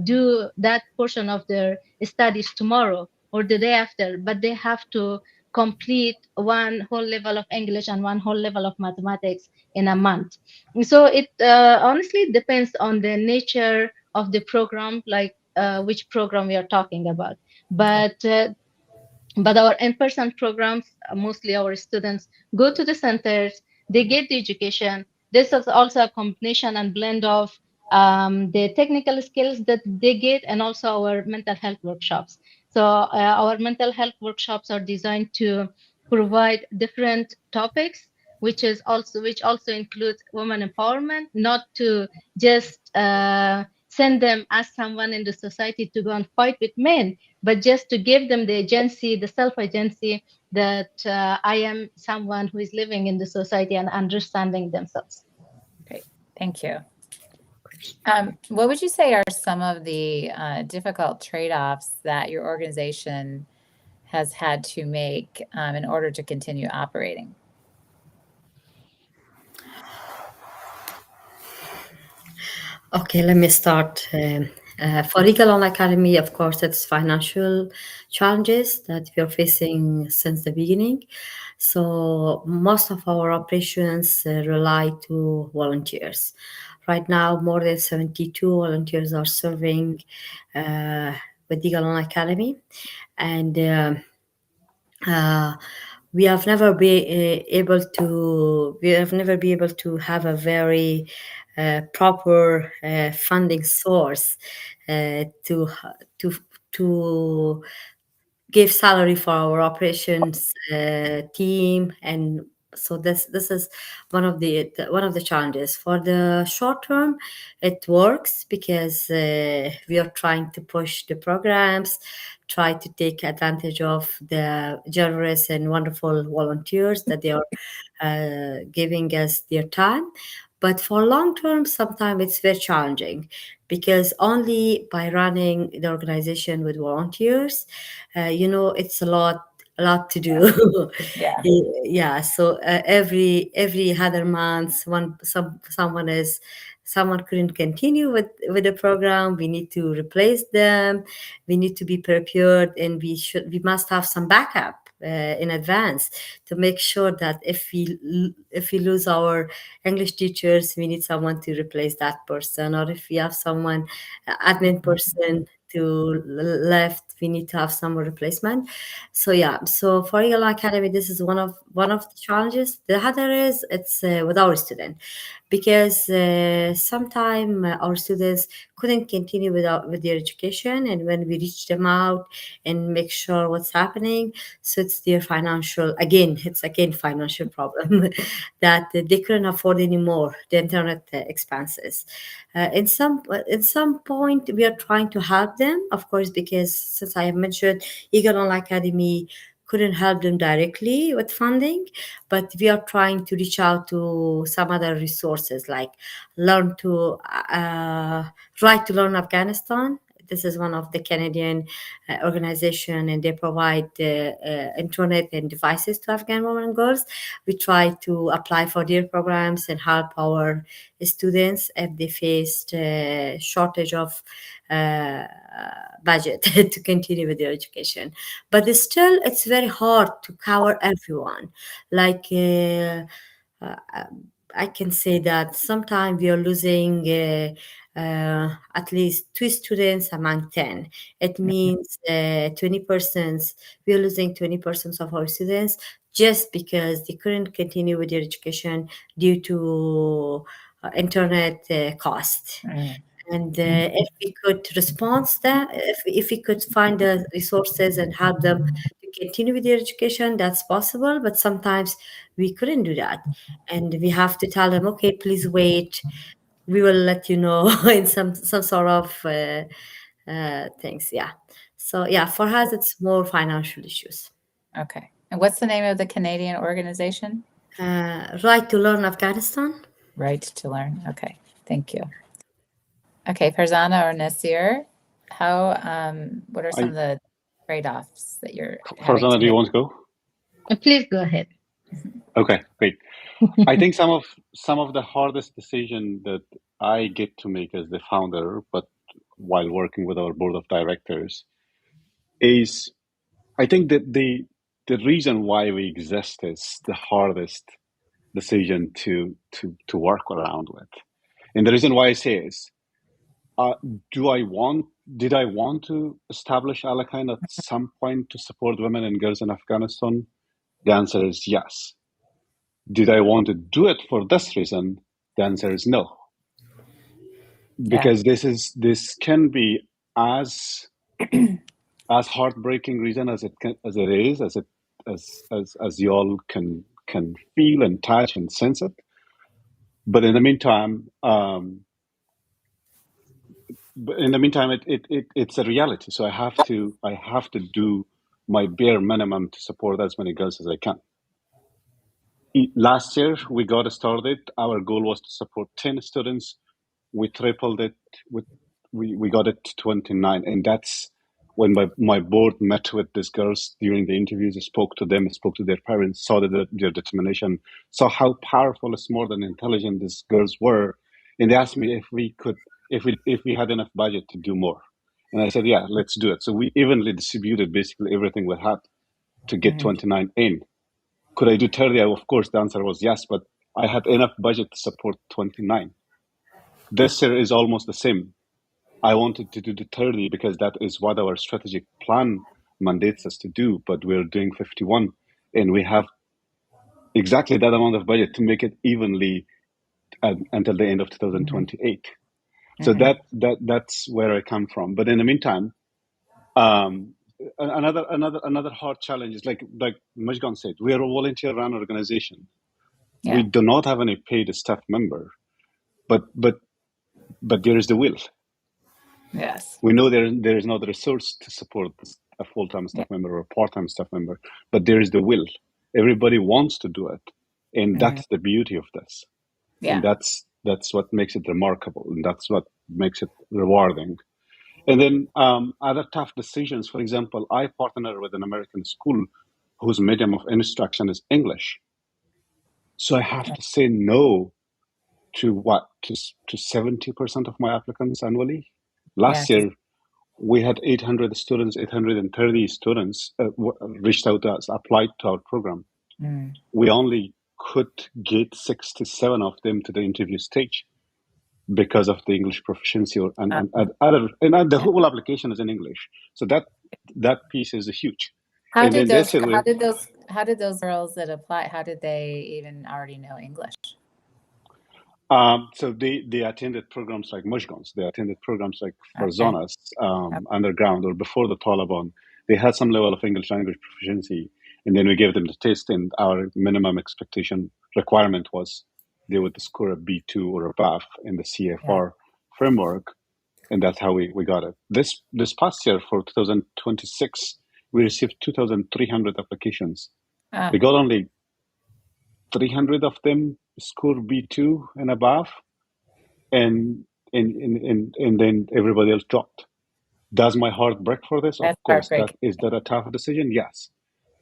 do that portion of their studies tomorrow or the day after, but they have to complete one whole level of English and one whole level of mathematics in a month. So it honestly depends on the nature of the program, like which program we are talking about. But our in-person programs, mostly our students go to the centers, they get the education. This is also a combination and blend of the technical skills that they get and also our mental health workshops. So our mental health workshops are designed to provide different topics, which also includes women empowerment, not to just send them as someone in the society to go and fight with men, but just to give them the agency, the self-agency that I am someone who is living in the society and understanding themselves. Great, thank you. What would you say are some of the difficult trade-offs that your organization has had to make in order to continue operating? Okay, let me start. For Legal Online Academy, of course, it's financial challenges that we are facing since the beginning. So most of our operations rely to volunteers. Right now, more than 72 volunteers are serving with Legal Online Academy, and uh, we have never been able to have a very proper funding source to to to give salary for our operations team. And so this is one of the challenges. For the short term, it works because we are trying to push the programs, try to take advantage of the generous and wonderful volunteers that they are giving us their time. But for long term, sometimes it's very challenging because only by running the organization with volunteers, it's a lot to do. Yeah. Yeah. So every other month, someone couldn't continue with the program. We need to replace them. We need to be prepared, and we must have some backup in advance to make sure that if we lose our English teachers, we need someone to replace that person, or if we have someone admin person to left, we need to have some replacement. So yeah, so for Eagle Academy, this is one of the challenges. The other is it's with our student, because sometimes our students couldn't continue with their education, and when we reach them out and make sure what's happening, so it's their financial financial problem that they couldn't afford anymore the internet expenses. In some point, we are trying to help them, of course, because since I have mentioned, Eagle Online Academy couldn't help them directly with funding, but we are trying to reach out to some other resources like learn to right to learn Afghanistan. This is one of the Canadian organization, and they provide internet and devices to Afghan women and girls. We try to apply for their programs and help our students if they faced shortage of uh, budget to continue with their education. But it's very hard to cover everyone. Like uh, I can say that sometimes we are losing at least 2 students among 10. It means 20%. We are losing 20% of our students just because they couldn't continue with their education due to internet cost. And if we could respond that, if we could find the resources and help them to continue with their education, that's possible. But sometimes we couldn't do that, and we have to tell them, okay, please wait. We will let you know in some sort of things. Yeah. So yeah, for us, it's more financial issues. Okay. And what's the name of the Canadian organization? Right to Learn Afghanistan. Right to Learn. Okay. Thank you. Okay, Farzana or Nasir, what are some of the trade-offs that you're having Farzana, to do you make? want to go? Please go ahead. Okay, great. I think some of the hardest decision that I get to make as the founder, but while working with our board of directors, is I think that the reason why we exist is the hardest decision to work around with. And the reason why I say is, did I want to establish Alekain at some point to support women and girls in Afghanistan? The answer is yes. Did I want to do it for this reason? The answer is no. Because this can be as heartbreaking reason as you all can feel and touch and sense it. But in the meantime, it's a reality. So I have to do my bare minimum to support as many girls as I can. Last year we got started. Our goal was to support 10 students. We tripled it. We got it to 29, and that's when my board met with these girls during the interviews. I spoke to them, spoke to their parents, saw their determination, saw how powerful, smart, and intelligent these girls were, and they asked me if we had enough budget to do more, and I said, yeah, let's do it. So we evenly distributed basically everything we had to get 29 in. Could I do 30? Of course, the answer was yes, but I had enough budget to support 29. This year is almost the same. I wanted to do the 30 because that is what our strategic plan mandates us to do, but we're doing 51, and we have exactly that amount of budget to make it evenly until the end of 2028. So that's where I come from. But in the meantime, another hard challenge is like Mozhgan said, we are a volunteer-run organization. Yeah. We do not have any paid staff member, but there is the will. Yes. We know there is not the resource to support a full-time staff member or a part-time staff member, but there is the will. Everybody wants to do it, and that's the beauty of this. Yeah. And that's what makes it remarkable, and that's what makes it rewarding. And then other tough decisions. For example, I partner with an American school whose medium of instruction is English, so I have to say no to 70% of my applicants annually. Last year, we had 830 students reached out to us, applied to our program. We only could get 67 of them to the interview stage because of the English proficiency and the whole application is in English. So that piece is huge. How did those girls that apply, how did they even already know English? So they attended programs like Mozhgan's. They attended programs like Farzana's underground or before the Taliban. They had some level of English language proficiency, and then we gave them the test. And our minimum expectation requirement was they would score a B2 or above in the CFR framework, and that's how we got it. This past year for 2026, we received 2,300 applications. We got only 300 of them score B2 and above, and then everybody else dropped. Does my heart break for this? Of course. Is that a tough decision? Yes.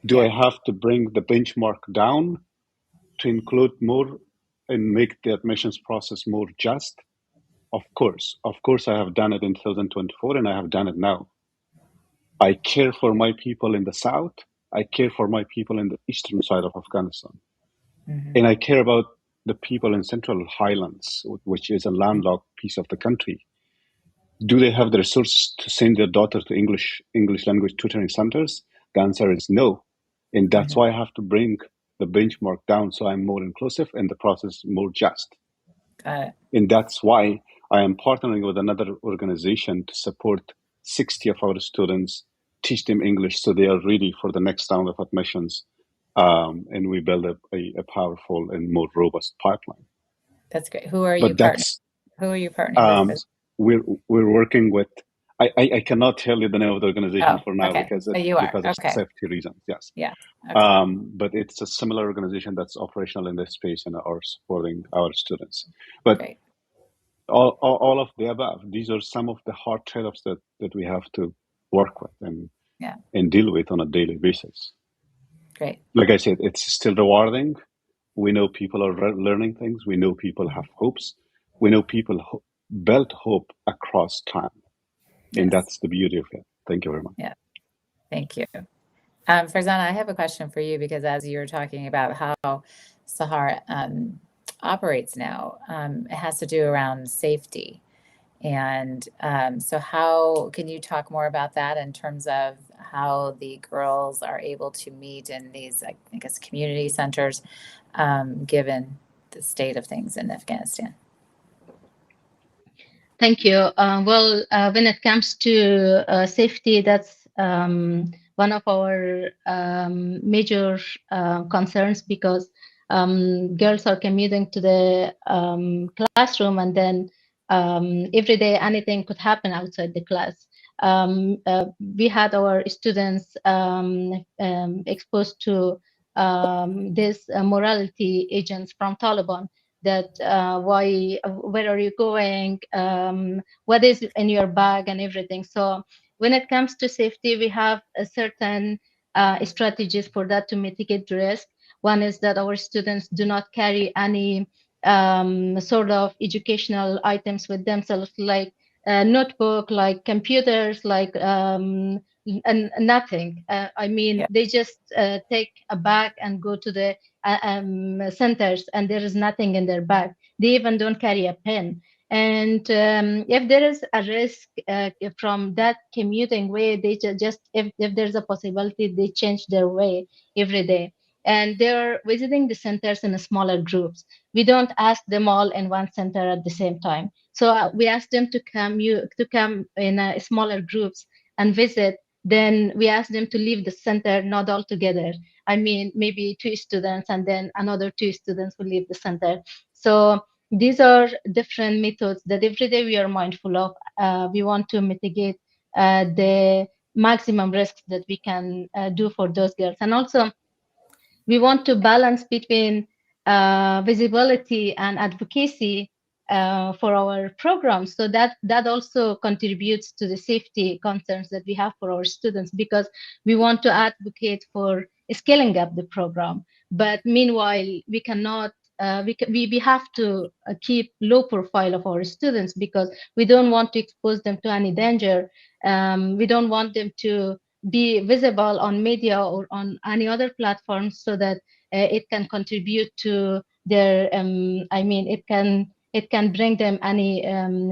Do I have to bring the benchmark down to include more and make the admissions process more just? Of course. Of course, I have done it in 2024, and I have done it now. I care for my people in the south. I care for my people in the eastern side of Afghanistan. And I care about the people in Central Highlands, which is a landlocked piece of the country. Do they have the resource to send their daughter to English language tutoring centers? The answer is no. And that's why I have to bring the benchmark down so I'm more inclusive and the process more just. Got it. And that's why I am partnering with another organization to support 60 of our students, teach them English so they are ready for the next round of admissions. And we build a powerful and more robust pipeline. That's great. Who are you partnering with? We're working with I cannot tell you the name of the organization Oh, for now okay. because But you are. because of Okay. safety reasons. Yes. Yeah. Okay. But it's a similar organization that's operational in this space and are supporting our students. But Great. all of the above, these are some of the hard trade-offs that we have to work with and deal with on a daily basis. Great. Like I said, it's still rewarding. We know people are learning things. We know people have hopes. We know people built hope across time. And Yes. that's the beauty of it. Thank you very much. Yeah. Thank you. Farzana, I have a question for you because as you were talking about how Sahar operates now, it has to do around safety. And so how can you talk more about that in terms of how the girls are able to meet in these, I guess, community centers, given the state of things in Afghanistan? Thank you. Well, when it comes to safety, that's one of our major concerns because girls are commuting to the classroom, and then every day anything could happen outside the class. We had our students exposed to these morality agents from Taliban that where are you going, what is in your bag and everything. So when it comes to safety, we have a certain strategies for that to mitigate the risk. One is that our students do not carry any sort of educational items with themselves, like a notebook, like computers, like and nothing. I mean, they just take a bag and go to the centers, and there is nothing in their bag. They even don't carry a pen. And if there is a risk from that commuting way, they just if there's a possibility, they change their way every day. And they're visiting the centers in smaller groups. We don't ask them all in one center at the same time. So we ask them to come in smaller groups and visit. Then we ask them to leave the center not all together. I mean, maybe 2 students and then another 2 students will leave the center. So these are different methods that every day we are mindful of. We want to mitigate the maximum risks that we can do for those girls. And also, we want to balance between visibility and advocacy for our programs, so that also contributes to the safety concerns that we have for our students, because we want to advocate for scaling up the program. But meanwhile, we cannot we have to keep low profile of our students, because we don't want to expose them to any danger. We don't want them to be visible on media or on any other platforms, so that it can contribute to their I mean, it can bring them any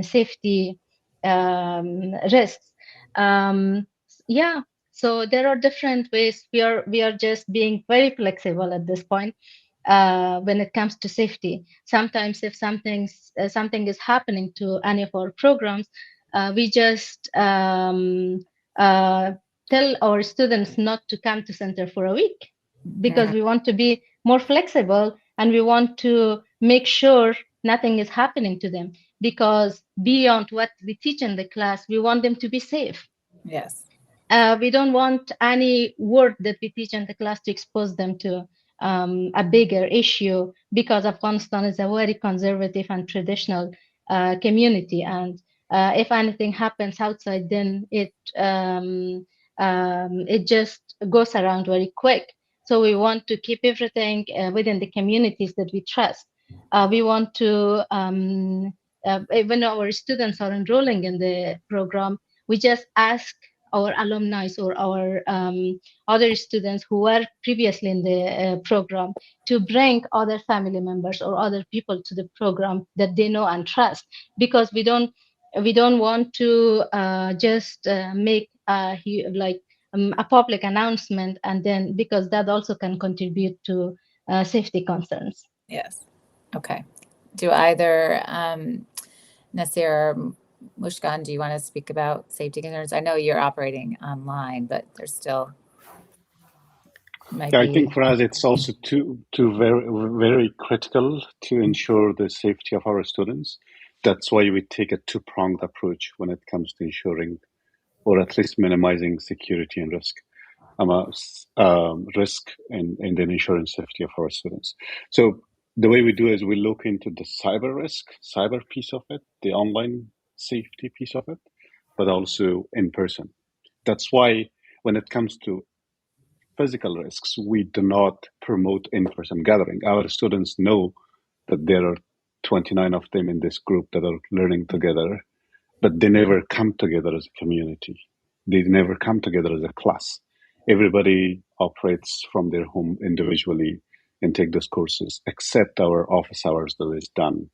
safety risks. Yeah, so there are different ways. We are just being very flexible at this point when it comes to safety. Sometimes if something is happening to any of our programs, we just tell our students not to come to center for a week, because we want to be more flexible, and we want to make sure nothing is happening to them, because beyond what we teach in the class, we want them to be safe. Yes. We don't want any word that we teach in the class to expose them to a bigger issue, because Afghanistan is a very conservative and traditional community, and if anything happens outside, then it just goes around very quick. So we want to keep everything within the communities that we trust. We want to, when our students are enrolling in the program, we just ask our alumni or our other students who were previously in the program to bring other family members or other people to the program that they know and trust, because we don't want to just make a public announcement, and then, because that also can contribute to safety concerns. Yes. Okay. Do either Nasir or Mozhgan, do you want to speak about safety concerns? I know you're operating online, but there's still might Yeah, be. I think for us it's also too very critical to ensure the safety of our students. That's why we take a two-pronged approach when it comes to ensuring or at least minimizing security and risk. Risk and then ensuring safety of our students. So the way we do is we look into the cyber risk, cyber piece of it, the online safety piece of it, but also in person. That's why when it comes to physical risks, we do not promote in-person gathering. Our students know that there are 29 of them in this group that are learning together, but they never come together as a community. They never come together as a class. Everybody operates from their home individually and take those courses, except our office hours that is done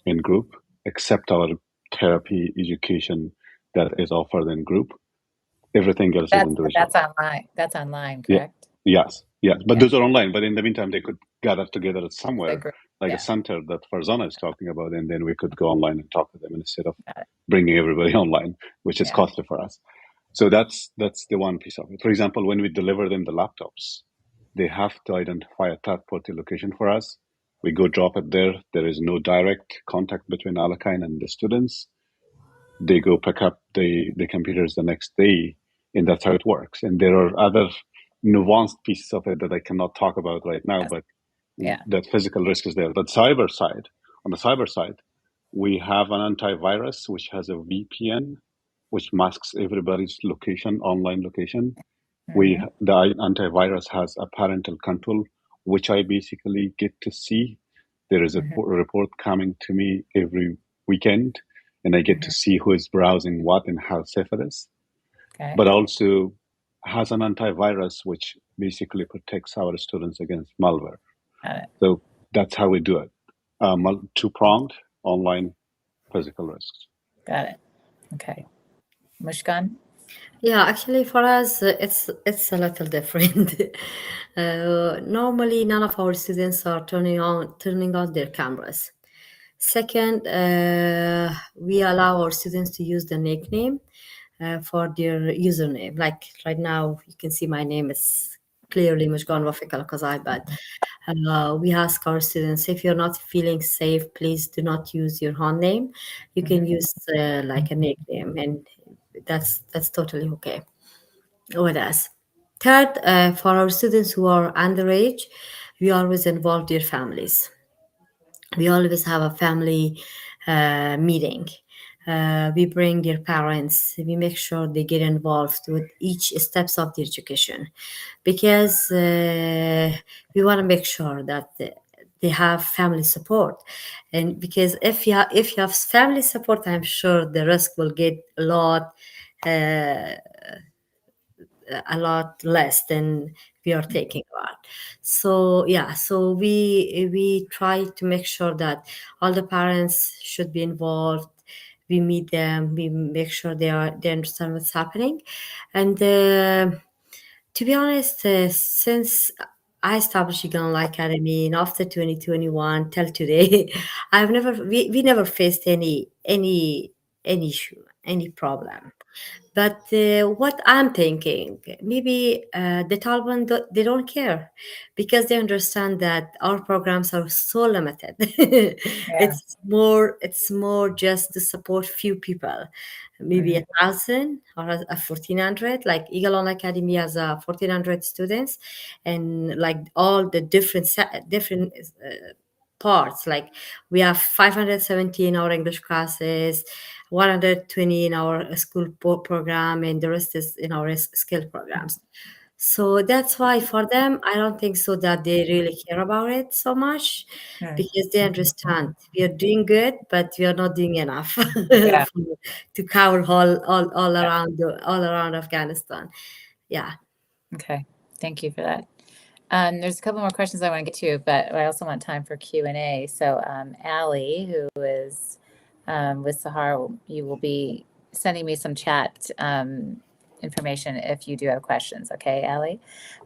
in group, except our therapy education that is offered in group. Everything else is individual. That's online. That's online, correct? Yes. But Yeah. those are online. But in the meantime, they could gather together at somewhere, like Yeah. a center that Farzana is talking about, and then we could go online and talk to them instead of Got it. bringing everybody online, which is Yeah. costly for us. So that's the one piece of it. For example, when we deliver them the laptops, they have to identify a third-party location for us. We go drop it there. There is no direct contact between Alekain and the students. They go pick up the computers the next day, and that's how it works. And there are other nuanced pieces of it that I cannot talk about right now, Yes. but Yeah. that physical risk is there. But on the cyber side, we have an antivirus which has a VPN, which masks everybody's location, online location. Mhm. The antivirus has a parental control, which I basically get to see. There is a Mhm. report coming to me every weekend, and I get to see who is browsing what and how safe it is. Okay. But also has an antivirus which basically protects our students against malware. Got it. So that's how we do it. Two-pronged, online, physical risks. Got it. Okay. Mushkan? Yeah, actually, for us, it's a little different. Normally, none of our students are turning on their cameras. Second, we allow our students to use the nickname for their username. Like right now, you can see my name is clearly Mozhgan W Alokozai, but we ask our students, if you're not feeling safe, please do not use your whole name. You can use like a nickname, and that's totally okay with us. Third, for our students who are underage, we always involve their families. We always have a family meeting. We bring their parents. We make sure they get involved with each steps of the education, because we want to make sure that they have family support. And because if you have family support, I'm sure the risk will get uh, a lot less than we are taking about. So yeah, so we try to make sure that all the parents should be involved. We meet them, we make sure they understand what's happening. And to be honest, since I established Eagle Academy and after 2021 till today, we never faced any issue, any problem. But what I'm thinking, maybe the Taliban, they don't care, because they understand that our programs are so limited. Yeah. It's more just to support few people, maybe 1,000 or a 1,400. Like Eagle On Academy has 1,400 students, and like all the different parts. Like we have 570 in our English classes, 120 in our school program, and the rest is in our skill programs. So that's why for them, I don't think so that they really care about it so much, because they understand we are doing good, but we are not doing enough Yeah. to cover all around Afghanistan. Yeah. Okay. Thank you for that. There's a couple more questions I want to get to, but I also want time for Q&A. So, Allie, who is with Sahar, you will be sending me some chat information if you do have questions. Okay, Allie?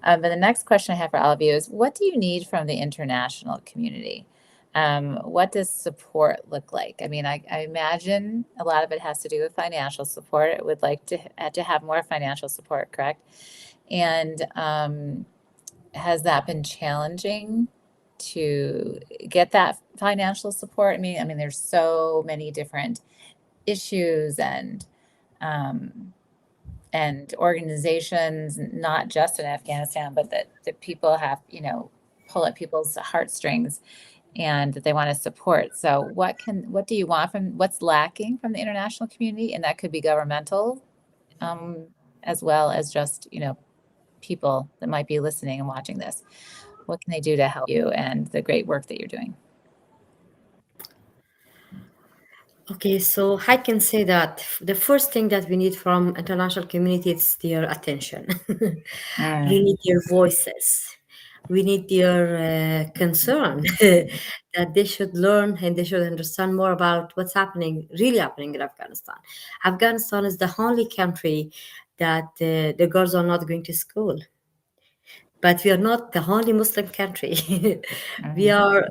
But the next question I have for all of you is, what do you need from the international community? What does support look like? I mean, I imagine a lot of it has to do with financial support. It would like to have more financial support, correct? And has that been challenging to get that financial support? I mean, there's so many different issues and and organizations, not just in Afghanistan, but that people have, pull at people's heartstrings and that they want to support. So what do you want what's lacking from the international community? And that could be governmental, as well as just, people that might be listening and watching this. What can they do to help you and the great work that you're doing? Okay, so I can say that the first thing that we need from international community is their attention. We need their voices. We need their concern that they should learn and they should understand more about what's really happening in Afghanistan. Afghanistan is the only country that the girls are not going to school. But we are not the only Muslim country. We are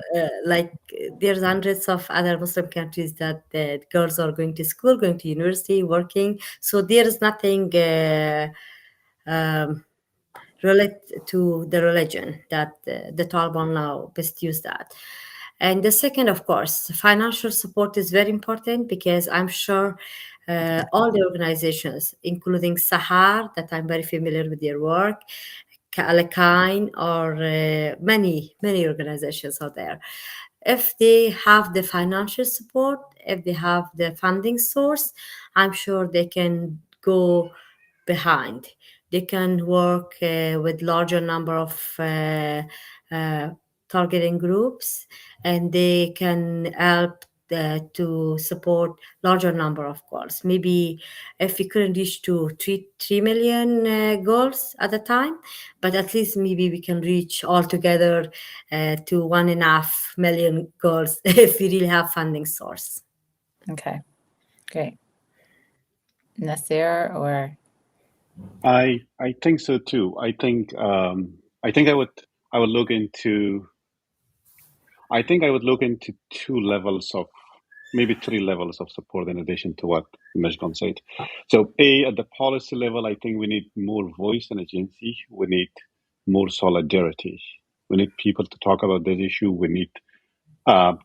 there's hundreds of other Muslim countries that girls are going to school, going to university, working. So there is nothing related to the religion that the Taliban now best use that. And the second, of course, financial support is very important because I'm sure all the organizations, including Sahar, that I'm very familiar with their work, Alekain, or many organizations out there. If they have the financial support, if they have the funding source, I'm sure they can go behind. They can work with larger number of targeting groups, and they can help to support larger number of goals. Maybe if we couldn't reach to 3 million goals at a time, but at least maybe we can reach altogether to 1.5 million goals if we really have funding source. Okay, great. Nasir, or? I think so too. I think I would look into two levels of, maybe three levels of support in addition to what Mozhgan said. So at the policy level, I think we need more voice and agency. We need more solidarity. We need people to talk about this issue. We need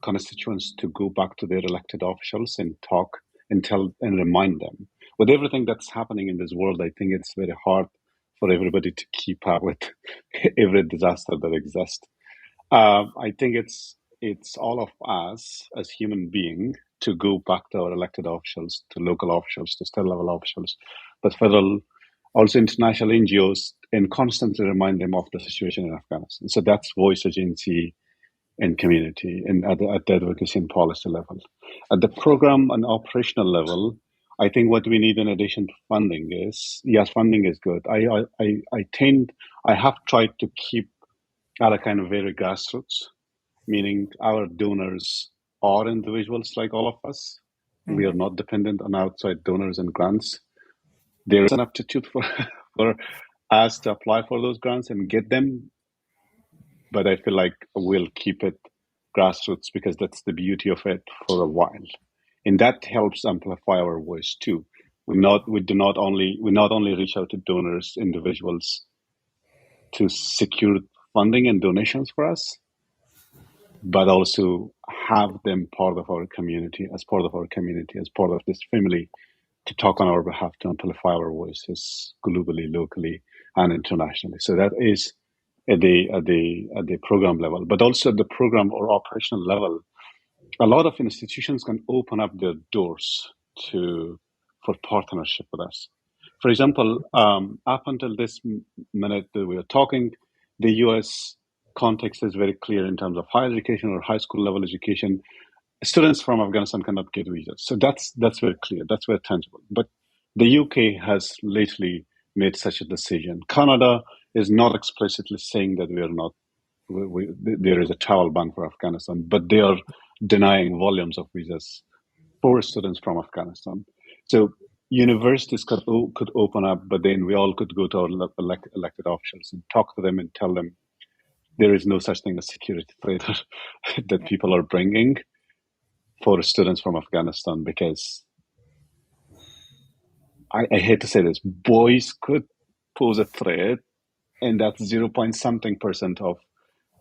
constituents to go back to their elected officials and talk and tell and remind them. With everything that's happening in this world, I think it's very hard for everybody to keep up with every disaster that exists. I think it's all of us as human beings to go back to our elected officials, to local officials, to state level officials, but federal, also international NGOs, and constantly remind them of the situation in Afghanistan. So that's voice, agency, and community, and at the advocacy and policy level. At the program and operational level, I think what we need in addition to funding is, yes, funding is good. I have tried to keep Alekain very grassroots, meaning our donors are individuals like all of us. Mm-hmm. We are not dependent on outside donors and grants. There is an aptitude for us to apply for those grants and get them, but I feel like we'll keep it grassroots because that's the beauty of it for a while, and that helps amplify our voice too. We not only reach out to donors, individuals, to secure funding and donations for us, but also have them part of our community, as part of this family, to talk on our behalf, to amplify our voices globally, locally, and internationally. So that is at the program level, but also at the program or operational level. A lot of institutions can open up their doors for partnership with us. For example, up until this minute that we are talking, the U.S. context is very clear in terms of higher education or high school level education. Students from Afghanistan cannot get visas. So that's very clear. That's very tangible. But the UK has lately made such a decision. Canada is not explicitly saying that we are not, there is a travel ban for Afghanistan, but they are denying volumes of visas for students from Afghanistan. So universities could open up, but then we all could go to our elected officials and talk to them and tell them there is no such thing as security threat that people are bringing for students from Afghanistan, because I hate to say this, boys could pose a threat, and that's 0. something % of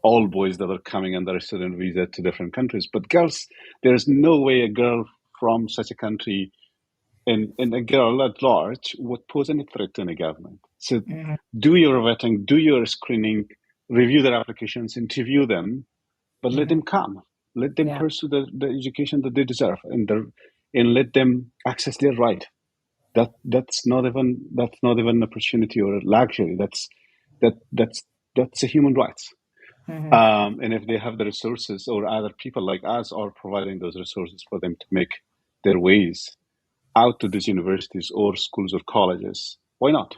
all boys that are coming under a student visa to different countries. But girls, there's no way a girl from such a country and a girl at large would pose any threat to any government. So Mhm. do your vetting, do your screening, review their applications, interview them, but let Mhm. them come. Let them Yeah. pursue the education that they deserve, and let them access their right. That's not even an opportunity or a luxury. That's a human right. Mhm. And if they have the resources, or other people like us are providing those resources for them to make their ways out to these universities or schools or colleges, why not?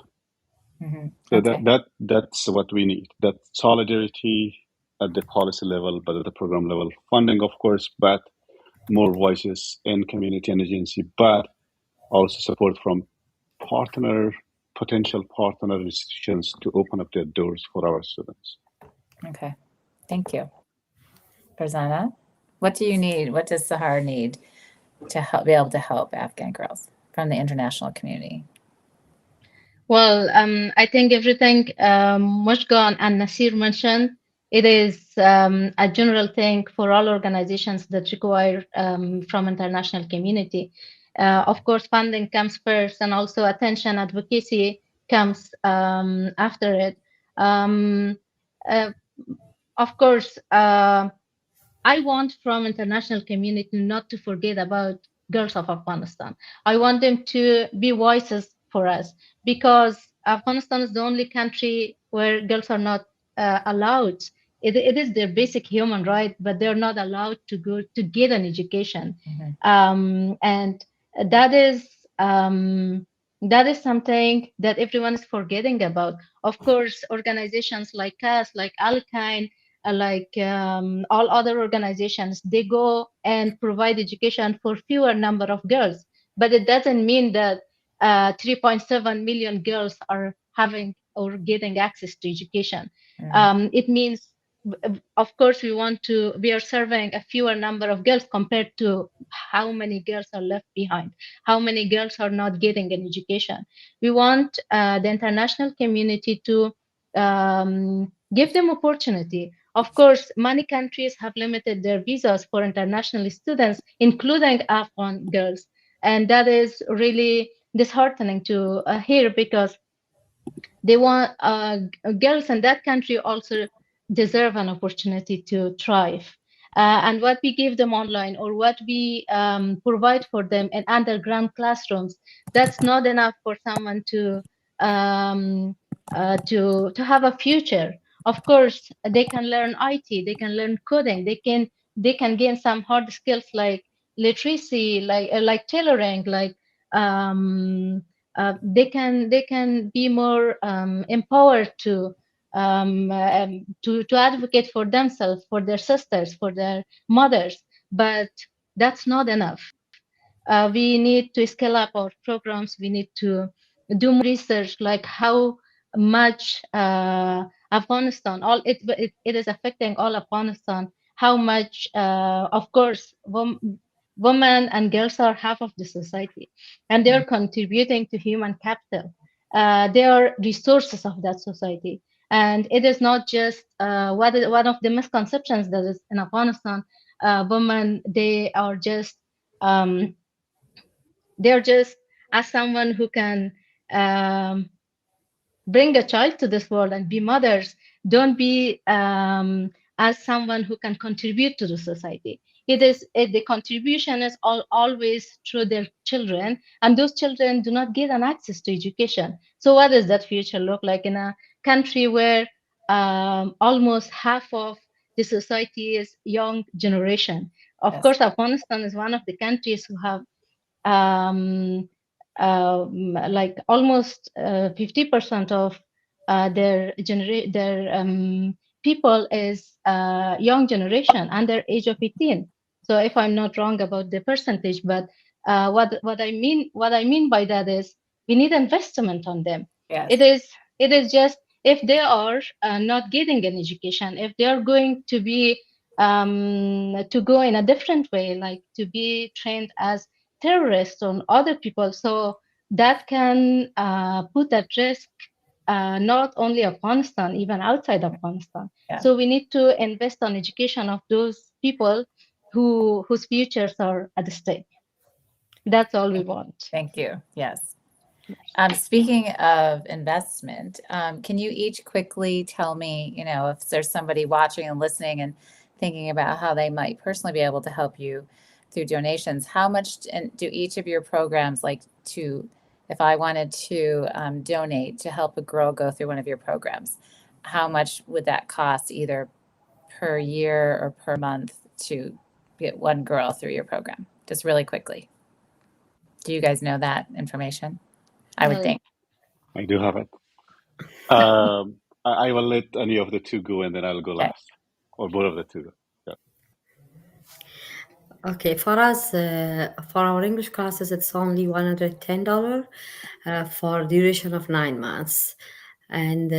Mhm. So Okay. that's what we need. That solidarity at the policy level, but at the program level, funding, of course, but more voices in community and agency, but also support from potential partner institutions to open up their doors for our students. Okay. Thank you. Farzana, what do you need? What does Sahar need to help be able to help Afghan girls from the international community? Well, I think everything Mozhgan and Nasir mentioned, it is a general thing for all organizations that require from international community. Of course, funding comes first, and also attention, advocacy comes after it. Um, uh, of course, I want from international community not to forget about girls of Afghanistan. I want them to be voices for us, because Afghanistan is the only country where girls are not allowed. It is their basic human right, but they're not allowed to go to get an education. Mhm. And that is that is something that everyone is forgetting about. Of course, organizations like us, like Alekain, like all other organizations, they go and provide education for fewer number of girls, but it doesn't mean that 3.7 million girls are having or getting access to education. It means, of course, we are serving a fewer number of girls compared to how many girls are left behind, how many girls are not getting an education. We want the international community to give them opportunity. Of course, many countries have limited their visas for international students, including Afghan girls. And that is really disheartening to hear, because they want girls in that country also deserve an opportunity to thrive. And what we give them online, or what we provide for them in underground classrooms, that's not enough for someone um, to have a future. Of course, they can learn IT, they can learn coding, they can gain some hard skills like literacy, like tailoring, like they can be more empowered to advocate for themselves, for their sisters, for their mothers. But that's not enough. We need to scale up our programs. We need to do more research, like how much Afghanistan, it is affecting all Afghanistan. How much, of course, women and girls are half of the society, and they are contributing to human capital. They are resources of that society. And it is not just one of the misconceptions that is in Afghanistan. Women, um, they're just as someone who can um, bring a child to this world and be mothers. Don't be as someone who can contribute to the society. The contribution is always through their children, and those children do not get an access to education. So what does that future look like in a country where almost half of the society is young generation? Of Yes. course, Afghanistan is one of the countries who have um, like almost 50% of their people is young generation under age of 18. So if I'm not wrong about the percentage, but what I mean by that is we need investment on them. Yes. It is just, if they are not getting an education, if they are going to go in a different way, like to be trained as terrorists on other people. So that can put at risk not only Afghanistan, even outside Afghanistan. Yeah. So we need to invest on education of those people whose futures are at stake. That's all we want. Thank you. Yes. Speaking of investment, can you each quickly tell me, if there's somebody watching and listening and thinking about how they might personally be able to help you through donations, how much do each of your programs if I wanted to donate to help a girl go through one of your programs, how much would that cost either per year or per month to get one girl through your program? Just really quickly. Do you guys know that information? I would think. I do have it. I will let any of the two go, and then I'll go last, or both of the two. Yeah. Okay, for us, for our English classes, it's only $110 for duration of 9 months. And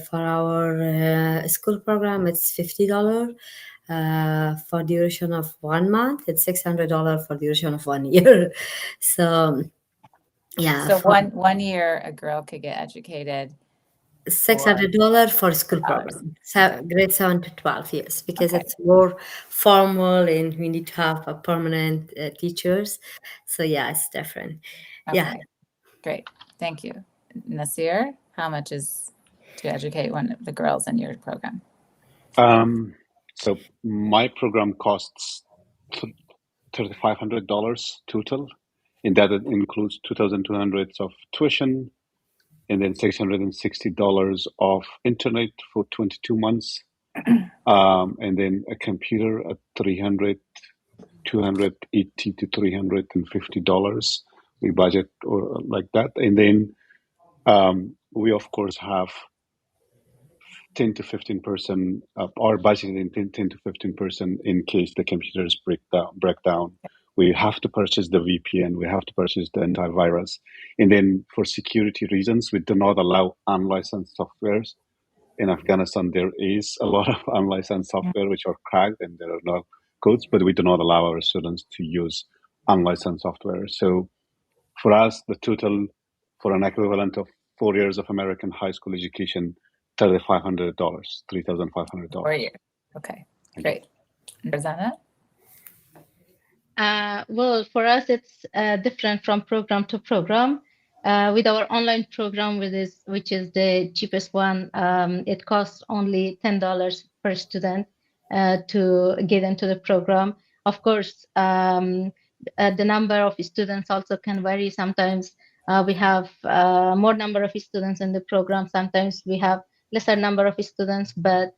for our school program, it's $50 for duration of 1 month. It's $600 for duration of 1 year. So, yeah. So one year, a girl could get educated. $600 for school program, grade 7 to 12, yes, because it's more formal and we need to have a permanent teachers. So yeah, it's different. Okay. Yeah. Great. Thank you. Nasir, how much is to educate one of the girls in your program? So my program costs $3,500 total, and that includes $2,200 of tuition, and then $660 of internet for 22 months, and then a computer at $280 to $350. We budget or like that, and then we of course have 10 to 15% of our budget in 10 to 15% in case the computers break down. We have to purchase the VPN, we have to purchase the antivirus. And then for security reasons, we do not allow unlicensed softwares. In Afghanistan, there is a lot of unlicensed software which are cracked and there are no codes, but we do not allow our students to use unlicensed software. So for us, the total for an equivalent of 4 years of American high school education, $3,500, $3,500. Per year. Okay, great. Rosanna? Well, for us, it's different from program to program. With our online program, which is the cheapest one, it costs only $10 per student to get into the program. Of course, the number of students also can vary. Sometimes we have more number of students in the program. Sometimes we have lesser number of students, but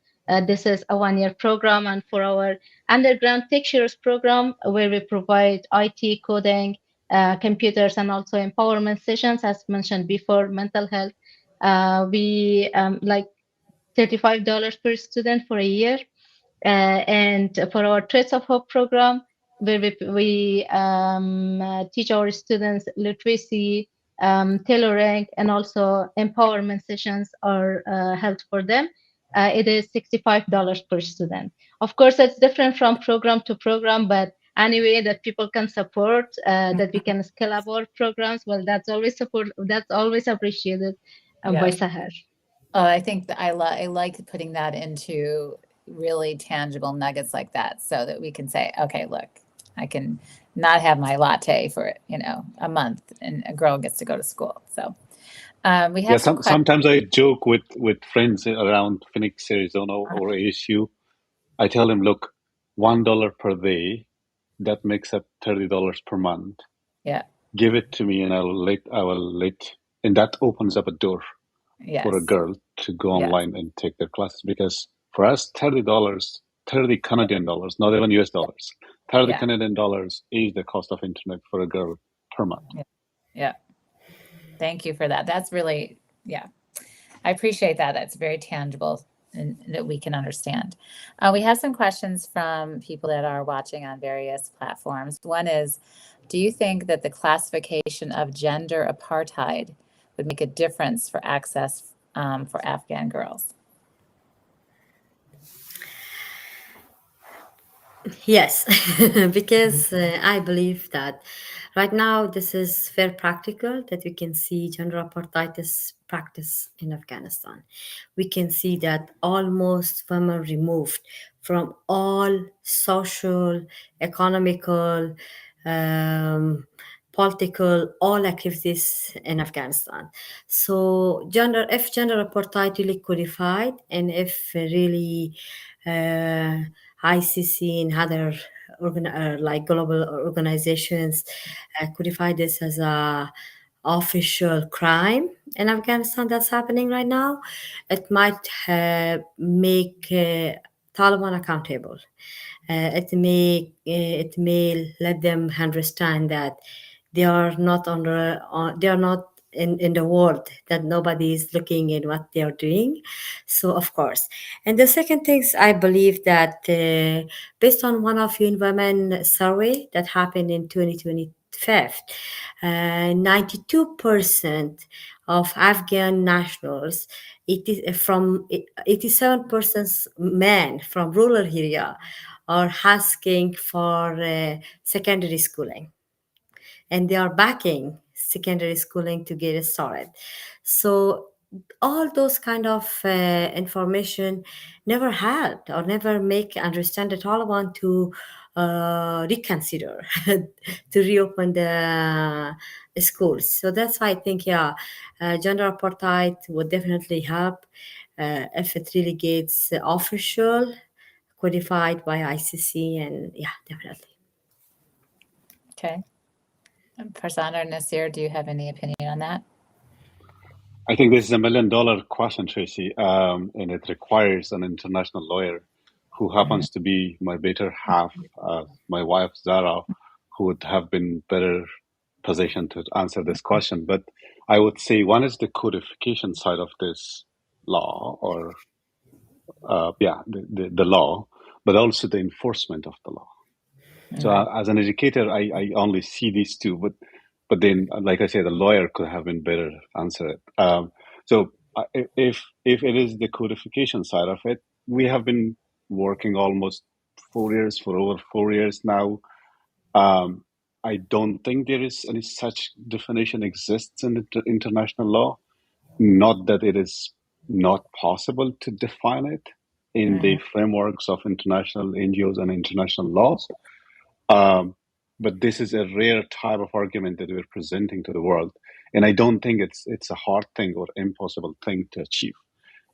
this is a one-year program. And for our underground teachers program, where we provide IT, coding, computers, and also empowerment sessions, as mentioned before, mental health, we like $35 per student for a year. And for our Traits of Hope program, where we teach our students literacy, tailoring, and also empowerment sessions are held for them. It is $65 per student. Of course, it's different from program to program, but any way that people can support, that we can scale up our programs, well, that's always appreciated by Sahar. Oh, I think that I like putting that into really tangible nuggets like that, so that we can say, okay, look, I can not have my latte for a month, and a girl gets to go to school. So we have sometimes I joke with friends around Phoenix, Arizona, or ASU. I tell them, look, $1 per day, that makes up $30 per month. Yeah, give it to me, and I will let, and that opens up a door for a girl to go online and take their classes. Because for us, $30 Canadian dollars, not even US dollars, $30 Canadian dollars is the cost of internet for a girl per month. Yeah. Thank you for that. That's really, I appreciate that. That's very tangible and that we can understand. We have some questions from people that are watching on various platforms. One is, do you think that the classification of gender apartheid would make a difference for access for Afghan girls? Yes, because I believe that right now this is very practical, that we can see gender apartheid is practice in Afghanistan. We can see that almost women removed from all social, economical, political, all activities in Afghanistan. So if gender apartheid really codified, and if really ICC and other like global organizations codify this as a official crime in Afghanistan that's happening right now, it might make Taliban accountable. It may let them understand that they are not they are not in the world, that nobody is looking at what they are doing. So of course, and the second things, I believe that based on one of UN Women survey that happened in 2025, 92% of Afghan nationals, it is from 87% men from rural area are asking for secondary schooling, and they are backing secondary schooling to get it started. So all those kind of information never helped or never make understand the Taliban to reconsider to reopen the schools. So that's why I think, yeah, gender apartheid would definitely help if it really gets official, codified by ICC, and yeah, definitely. Okay. Farzana or Nasir, do you have any opinion on that? I think this is $1 million question, Tracy, and it requires an international lawyer who happens to be my better half, my wife Zara, who would have been better positioned to answer this question. But I would say one is the codification side of this law, or the law, but also the enforcement of the law. So as an educator, I only see these two, but then, like I said, the lawyer could have been better answer it. So if it is the codification side of it, we have been working almost 4 years, for over 4 years now. I don't think there is any such definition exists in the international law. Not that it is not possible to define it in the frameworks of international NGOs and international laws. But this is a rare type of argument that we're presenting to the world. And I don't think it's a hard thing or impossible thing to achieve.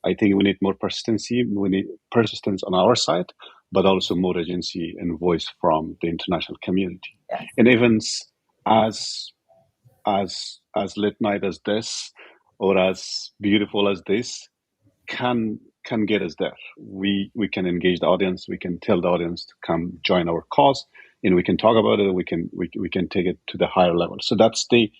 I think we need more persistency. We need persistence on our side, but also more agency and voice from the international community. Yes. And even as late night as this, or as beautiful as this, can get us there. We can engage the audience. We can tell the audience to come join our cause, and we can talk about it. We can take it to the higher level. So that's the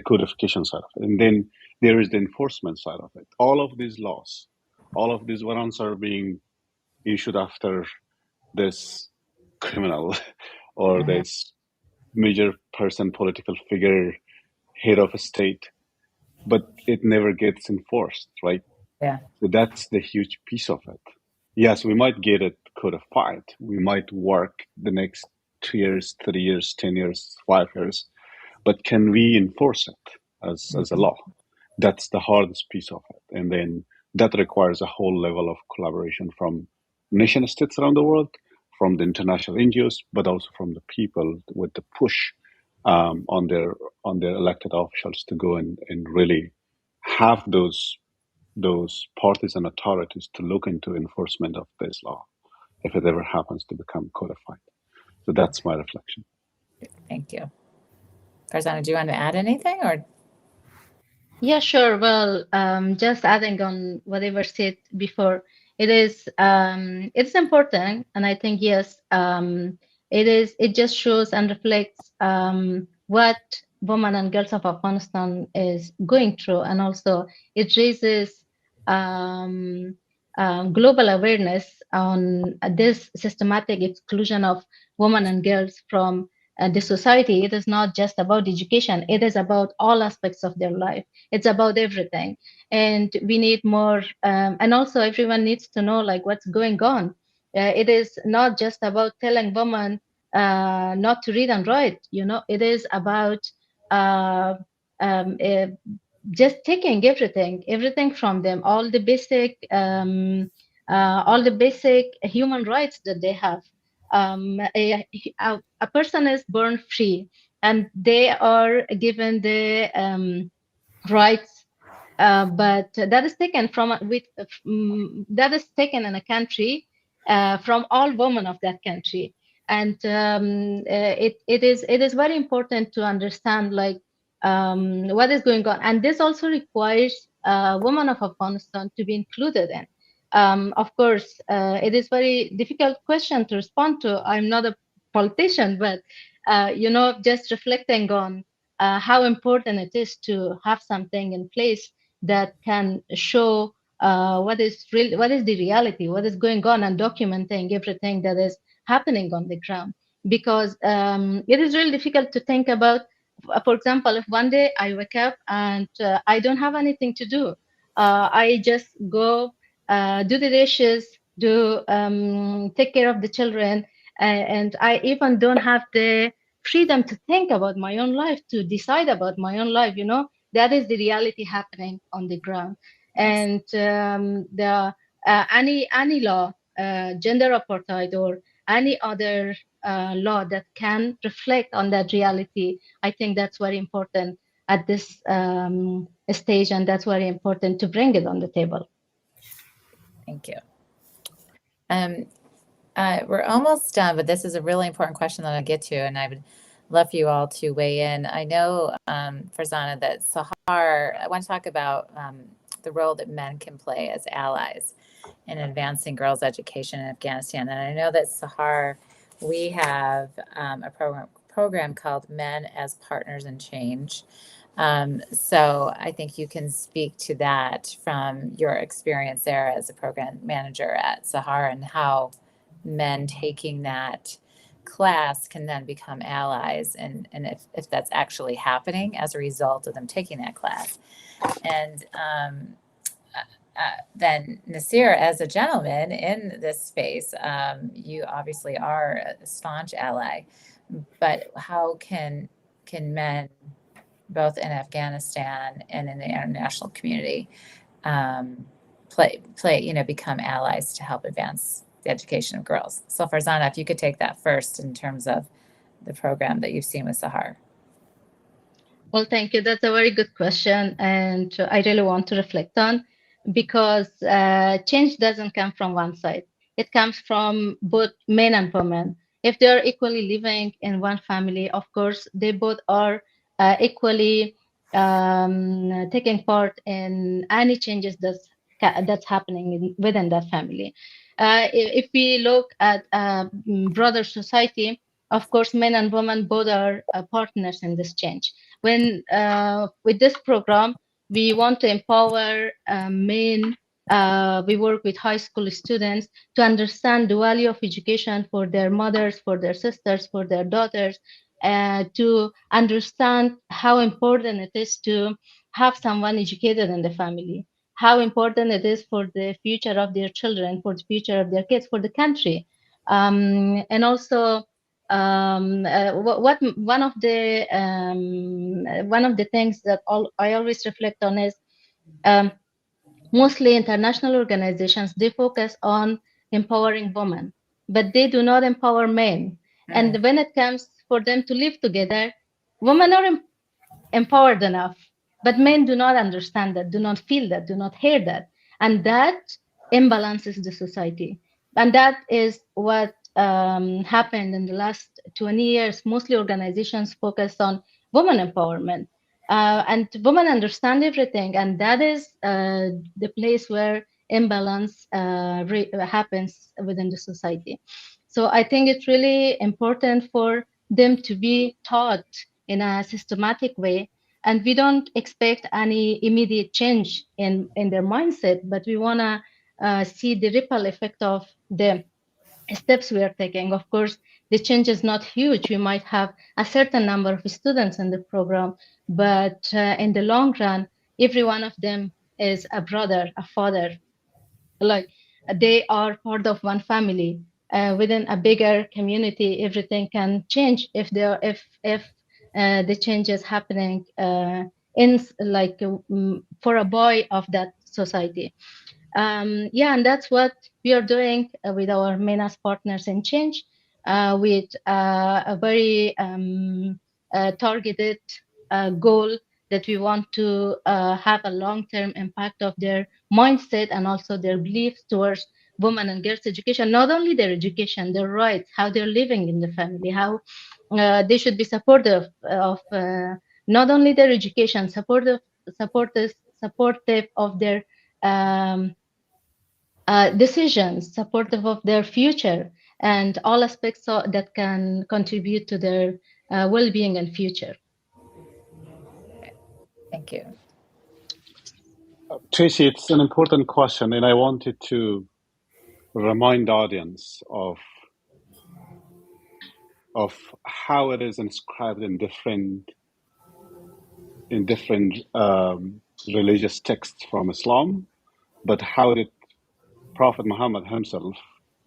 codification side of it. And then there is the enforcement side of it. All of these laws, all of these warrants are being issued after this criminal or this major person, political figure, head of a state, but it never gets enforced, right? Yeah. So that's the huge piece of it. Yes, we might get it codified. We might work the next 2 years, 3 years, 10 years, 5 years, but can we enforce it as a law? That's the hardest piece of it. And then that requires a whole level of collaboration from nation states around the world, from the international NGOs, but also from the people with the push on their elected officials to go and really have those parties and authorities to look into enforcement of this law if it ever happens to become codified. So that's my reflection. Thank you. Farzana, do you want to add anything, or? Yeah, sure. Well, just adding on whatever said before, it's important, and I think yes, it just shows and reflects what women and girls of Afghanistan is going through, and also it raises global awareness on this systematic exclusion of women and girls from the society. It is not just about education, it is about all aspects of their life. It's about everything, and we need more and also everyone needs to know like what's going on. It is not just about telling women not to read and write, it is about uh, um, uh, just taking everything from them, all the basic human rights that they have. A person is born free, and they are given the rights, but that is taken from that is taken in a country from all women of that country, and it is very important to understand like what is going on, and this also requires women of Afghanistan to be included in. Of course, it is very difficult question to respond to. I'm not a politician, but just reflecting on how important it is to have something in place that can show what is the reality, what is going on, and documenting everything that is happening on the ground. Because it is really difficult to think about, for example, if one day I wake up and I don't have anything to do, I just go do the dishes, do take care of the children, and I even don't have the freedom to think about my own life, to decide about my own life. That is the reality happening on the ground. And the any law, gender apartheid, or any other law that can reflect on that reality, I think that's very important at this stage, and that's very important to bring it on the table. Thank you. We're almost done, but this is a really important question that I'll get to, and I would love for you all to weigh in. I know, Farzana, that Sahar, I want to talk about the role that men can play as allies in advancing girls' education in Afghanistan. And I know that Sahar, we have a program called Men as Partners in Change. So I think you can speak to that from your experience there as a program manager at Sahar, and how men taking that class can then become allies, and if that's actually happening as a result of them taking that class. And then Nasir, as a gentleman in this space, you obviously are a staunch ally, but how can men, both in Afghanistan and in the international community, become allies to help advance the education of girls? So Farzana, if you could take that first in terms of the program that you've seen with Sahar. Well, thank you. That's a very good question, and I really want to reflect on, because change doesn't come from one side. It comes from both men and women. If they are equally living in one family, of course, they both are equally taking part in any changes that's happening within that family. If we look at broader society, of course, men and women both are partners in this change. When with this program, we want to empower men. We work with high school students to understand the value of education for their mothers, for their sisters, for their daughters, to understand how important it is to have someone educated in the family, how important it is for the future of their children, for the future of their kids, for the country. And also, what one of the things that I always reflect on is, mostly international organizations, they focus on empowering women, but they do not empower men. And when it comes for them to live together, women are empowered enough, but men do not understand that, do not feel that, do not hear that, and that imbalances the society. And that is what happened in the last 20 years. Mostly organizations focus on women empowerment, and women understand everything, and that is the place where imbalance happens within the society. So I think it's really important for them to be taught in a systematic way, and we don't expect any immediate change in their mindset, but we want to see the ripple effect of the steps we are taking. Of course, the change is not huge. We might have a certain number of students in the program, but in the long run, every one of them is a brother, a father. Like, they are part of one family. Within a bigger community, everything can change if there if the change is happening in like for a boy of that society. And that's what we are doing with our MENAS partners in change, with a very targeted goal that we want to have a long-term impact of their mindset and also their beliefs towards women and girls education, not only their education, their rights, how they're living in the family, how they should be supportive of not only their education, supportive of their decisions, supportive of their future, and all aspects that can contribute to their well-being and future. Thank you. Tracy, it's an important question, and I wanted to remind the audience of how it is inscribed in different religious texts from Islam, but how did Prophet Muhammad himself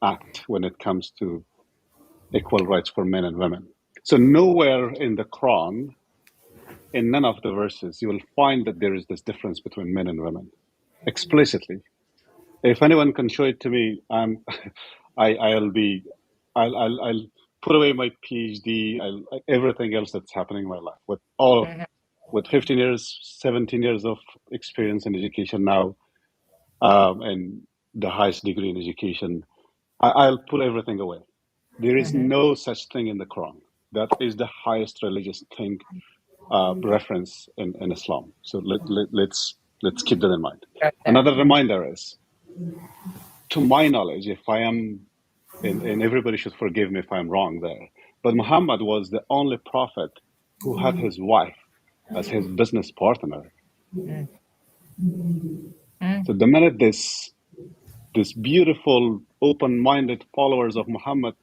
act when it comes to equal rights for men and women. So nowhere in the Quran, in none of the verses, you will find that there is this difference between men and women, explicitly. If anyone can show it to me, I'll put away my PhD, everything else that's happening in my life, with 15 years, 17 years of experience in education now, and the highest degree in education, I'll put everything away. There is no such thing in the Quran. That is the highest religious thing reference in Islam. So let's keep that in mind. Another reminder is, to my knowledge, if I am, and everybody should forgive me if I'm wrong there, but Muhammad was the only prophet who had his wife as his business partner. So the minute this beautiful, open-minded followers of Muhammad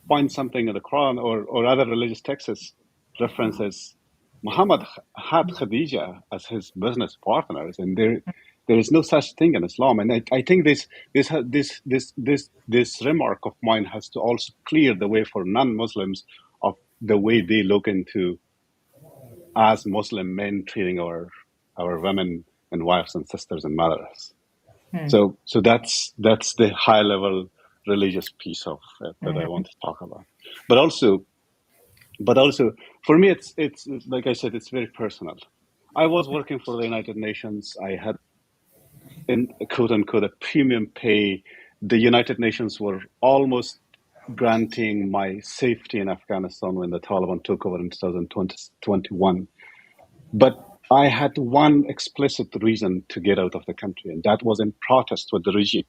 find something in the Quran or other religious texts references, Muhammad had Khadija as his business partners, and there is no such thing in Islam. And I think this remark of mine has to also clear the way for non-Muslims of the way they look into as Muslim men treating our women and wives and sisters and mothers. So that's the high level religious piece of it that I want to talk about. But also for me, it's like I said, it's very personal. I was working for the United Nations. I had, in quote unquote, a premium pay. The United Nations were almost granting my safety in Afghanistan when the Taliban took over in 2021. But I had one explicit reason to get out of the country, and that was in protest with the regime.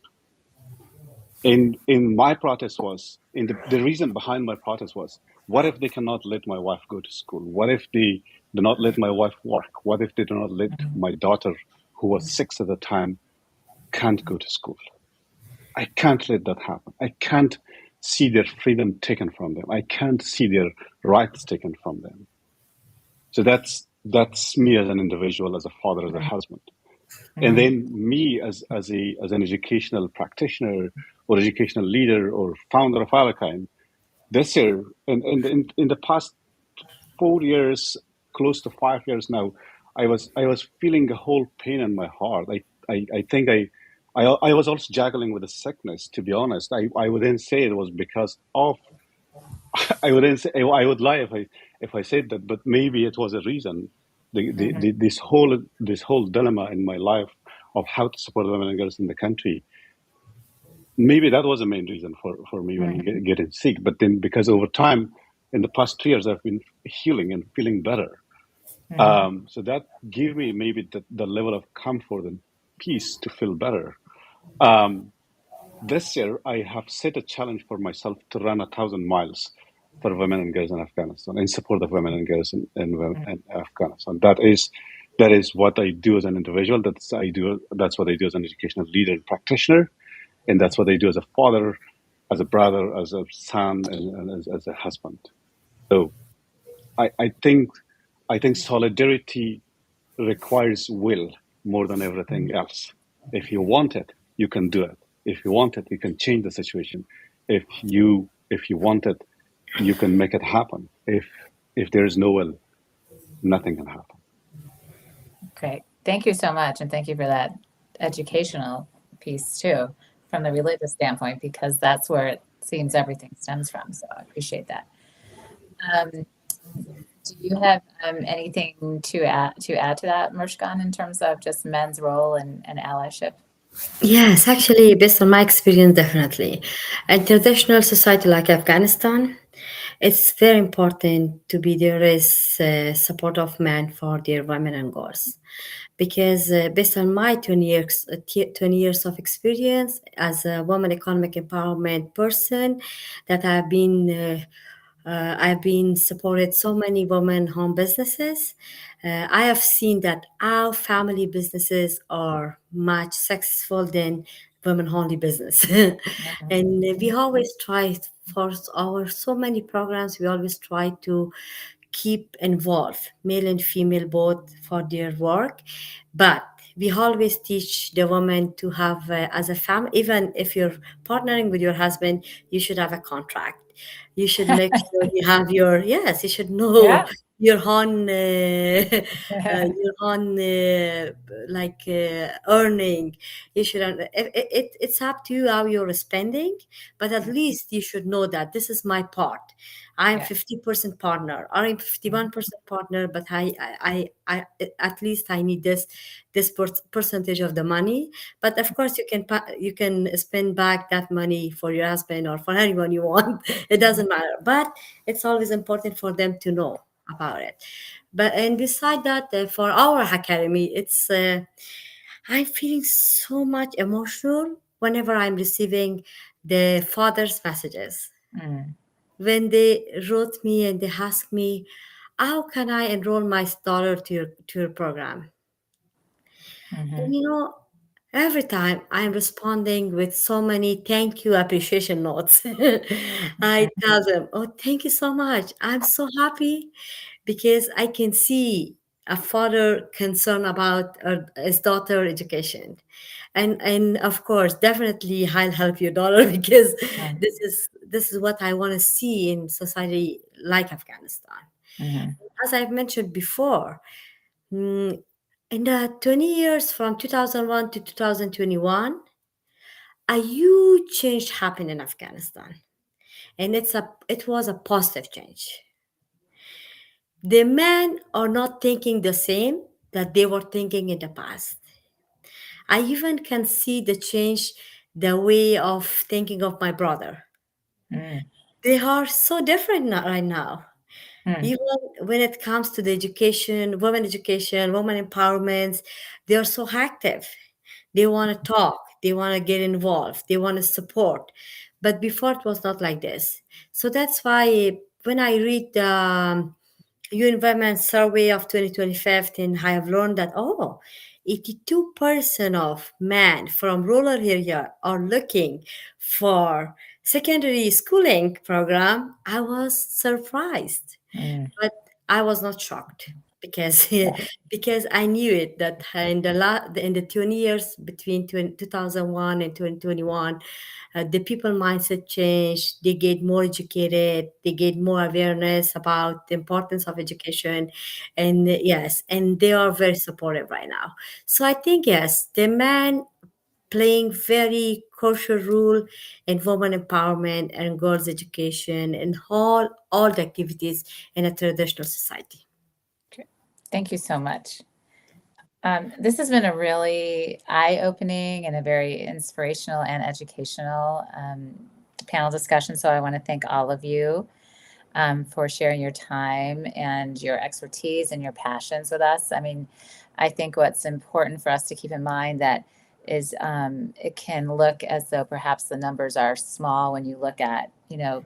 In my protest was, the reason behind my protest was, what if they cannot let my wife go to school? What if they do not let my wife work? What if they do not let my daughter, who was 6 at the time, can't go to school? I can't let that happen. I can't see their freedom taken from them. I can't see their rights taken from them. So that's me as an individual, as a father, as a husband. And then me as an educational practitioner or educational leader or founder of Alekain, this year, in the past 4 years, close to 5 years now, I was feeling a whole pain in my heart. I think I was also juggling with a sickness, to be honest. I wouldn't say it was because of, I wouldn't say, I would lie if I said that, but maybe it was a reason. This whole dilemma in my life of how to support women and girls in the country, maybe that was the main reason for me when getting sick. But then, because over time, in the past 2 years, I've been healing and feeling better. So that gave me maybe the level of comfort and peace to feel better. This year, I have set a challenge for myself to run 1,000 miles for women and girls in Afghanistan, in support of women and girls in Afghanistan. That is what I do as an individual. That's what I do as an educational leader and practitioner, and that's what I do as a father, as a brother, as a son, and as a husband. So, I think solidarity requires will more than everything else. If you want it, you can do it. If you want it, you can change the situation. If you want it, you can make it happen. If there is no will, nothing can happen. Great. Thank you so much. And thank you for that educational piece too, from the religious standpoint, because that's where it seems everything stems from. So I appreciate that. Do you have anything to add to that, Mozhgan, in terms of just men's role and allyship? Yes, actually, based on my experience, definitely. In traditional society like Afghanistan, it's very important to be there as support of men for their women and girls. Because based on my 20 years of experience as a woman economic empowerment person, that I've been supported so many women home businesses. I have seen that our family businesses are much successful than women only business. And we always try for our so many programs, we always try to keep involved male and female both for their work, but we always teach the woman to have as a family, even if you're partnering with your husband, you should have a contract. You should make sure you have your, yes, you should know Yeah. your own your own earning. You should it's up to you how you're spending, but at least you should know that this is my part. I'm Yeah. 50% partner, or I'm 51% partner, but I at least I need this percentage of the money. But of course, you can spend back that money for your husband or for anyone you want. It doesn't matter. But it's always important for them to know about it. But and beside that, for our academy, it's I'm feeling so much emotional whenever I'm receiving the father's messages Mm, when they wrote me and they asked me, how can I enroll my daughter to your program? mhm, And every time I'm responding with so many thank you appreciation notes. I tell them, oh, thank you so much. I'm so happy because I can see a father concerned about his daughter education. And of course, definitely I'll help your daughter because mm, this is what I want to see in society like Afghanistan. mhm, As I've mentioned before, mm, in the 20 years from 2001 to 2021, a huge change happened in Afghanistan, and it was a positive change. The men are not thinking the same that they were thinking in the past. I even can see the change, the way of thinking of my brother. mm, They are so different right now. mm, Even when it comes to the education, women empowerment, they are so active. They want to talk, they want to get involved, they want to support. But before it was not like this. So that's why when I read the UN Women's Survey of 2025, and I have learned that, 82% of men from rural area are looking for secondary schooling program. I was surprised, mm. but I was not shocked because Yeah. because I knew it that in the 20 years between 2001 and 2021, the people mindset changed. They get more educated. They get more awareness about the importance of education, and yes, and they are very supportive right now. So I think yes, the man playing very crucial role in women empowerment and girls education and all the activities in a traditional society. Great. Thank you so much. This has been a really eye-opening and a very inspirational and educational panel discussion. So I want to thank all of you for sharing your time and your expertise and your passions with us. I mean, I think what's important for us to keep in mind that is it can look as though perhaps the numbers are small when you look at, a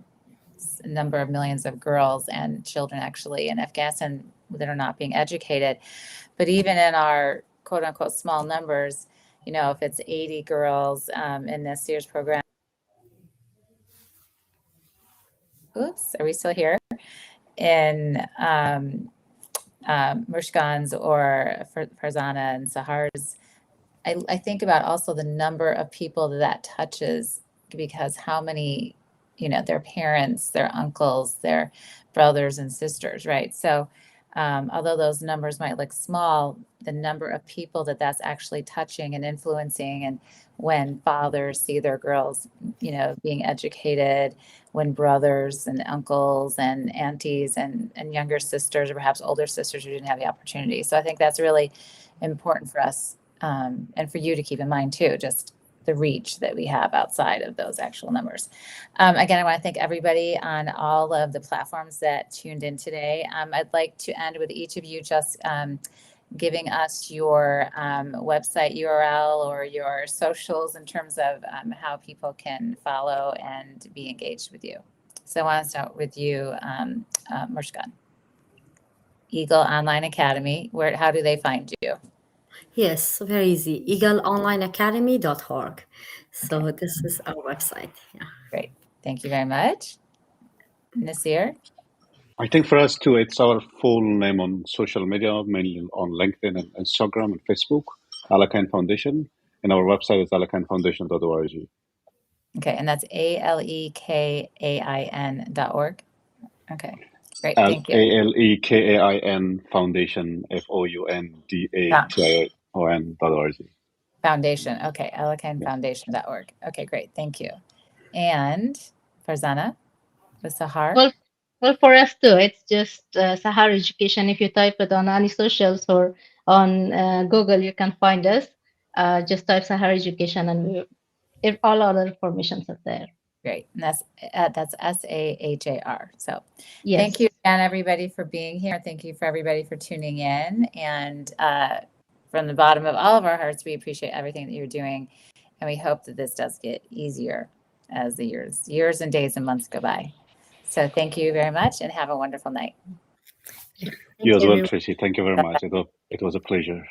number of millions of girls and children actually in Afghanistan that are not being educated. But even in our quote unquote small numbers, if it's 80 girls in this year's program, oops, are we still here? In Muzhgan's or Farzana and Sahar's, I think about also the number of people that touches because how many, their parents, their uncles, their brothers and sisters, right? So Although those numbers might look small, the number of people that that's actually touching and influencing, and when fathers see their girls, being educated, when brothers and uncles and aunties and younger sisters, or perhaps older sisters who didn't have the opportunity. So I think that's really important for us, and for you to keep in mind too, just the reach that we have outside of those actual numbers. Again, I want to thank everybody on all of the platforms that tuned in today. I'd like to end with each of you just giving us your website URL or your socials in terms of how people can follow and be engaged with you. So I want to start with you, Mozhgan. Eagle Online Academy, how do they find you? Yes, very easy. eagleonlineacademy.org. So this is our website. Yeah. Great. Thank you very much. Nasir? I think for us too, it's our full name on social media, mainly on LinkedIn and Instagram and Facebook, Alekain Foundation, and our website is alekainfoundation.org. Okay, and that's ALEKAIN.org. Okay, great. Thank you. ALEKAIN Foundation, FOUNDATION.org. Foundation. Okay, alekainfoundation.org. Okay, great. Thank you. And Farzana with Sahar? Well, for us too, it's just Sahar Education. If you type it on any socials or on Google, you can find us. Just type Sahar Education, and all other information are there. Great. And that's SAHAR. So yes. Thank you again, everybody, for being here. Thank you for everybody for tuning in. And from the bottom of all of our hearts, we appreciate everything that you're doing. And we hope that this does get easier as the years and days and months go by. So thank you very much and have a wonderful night. You as well, Tracy. Thank you very much. It was a pleasure.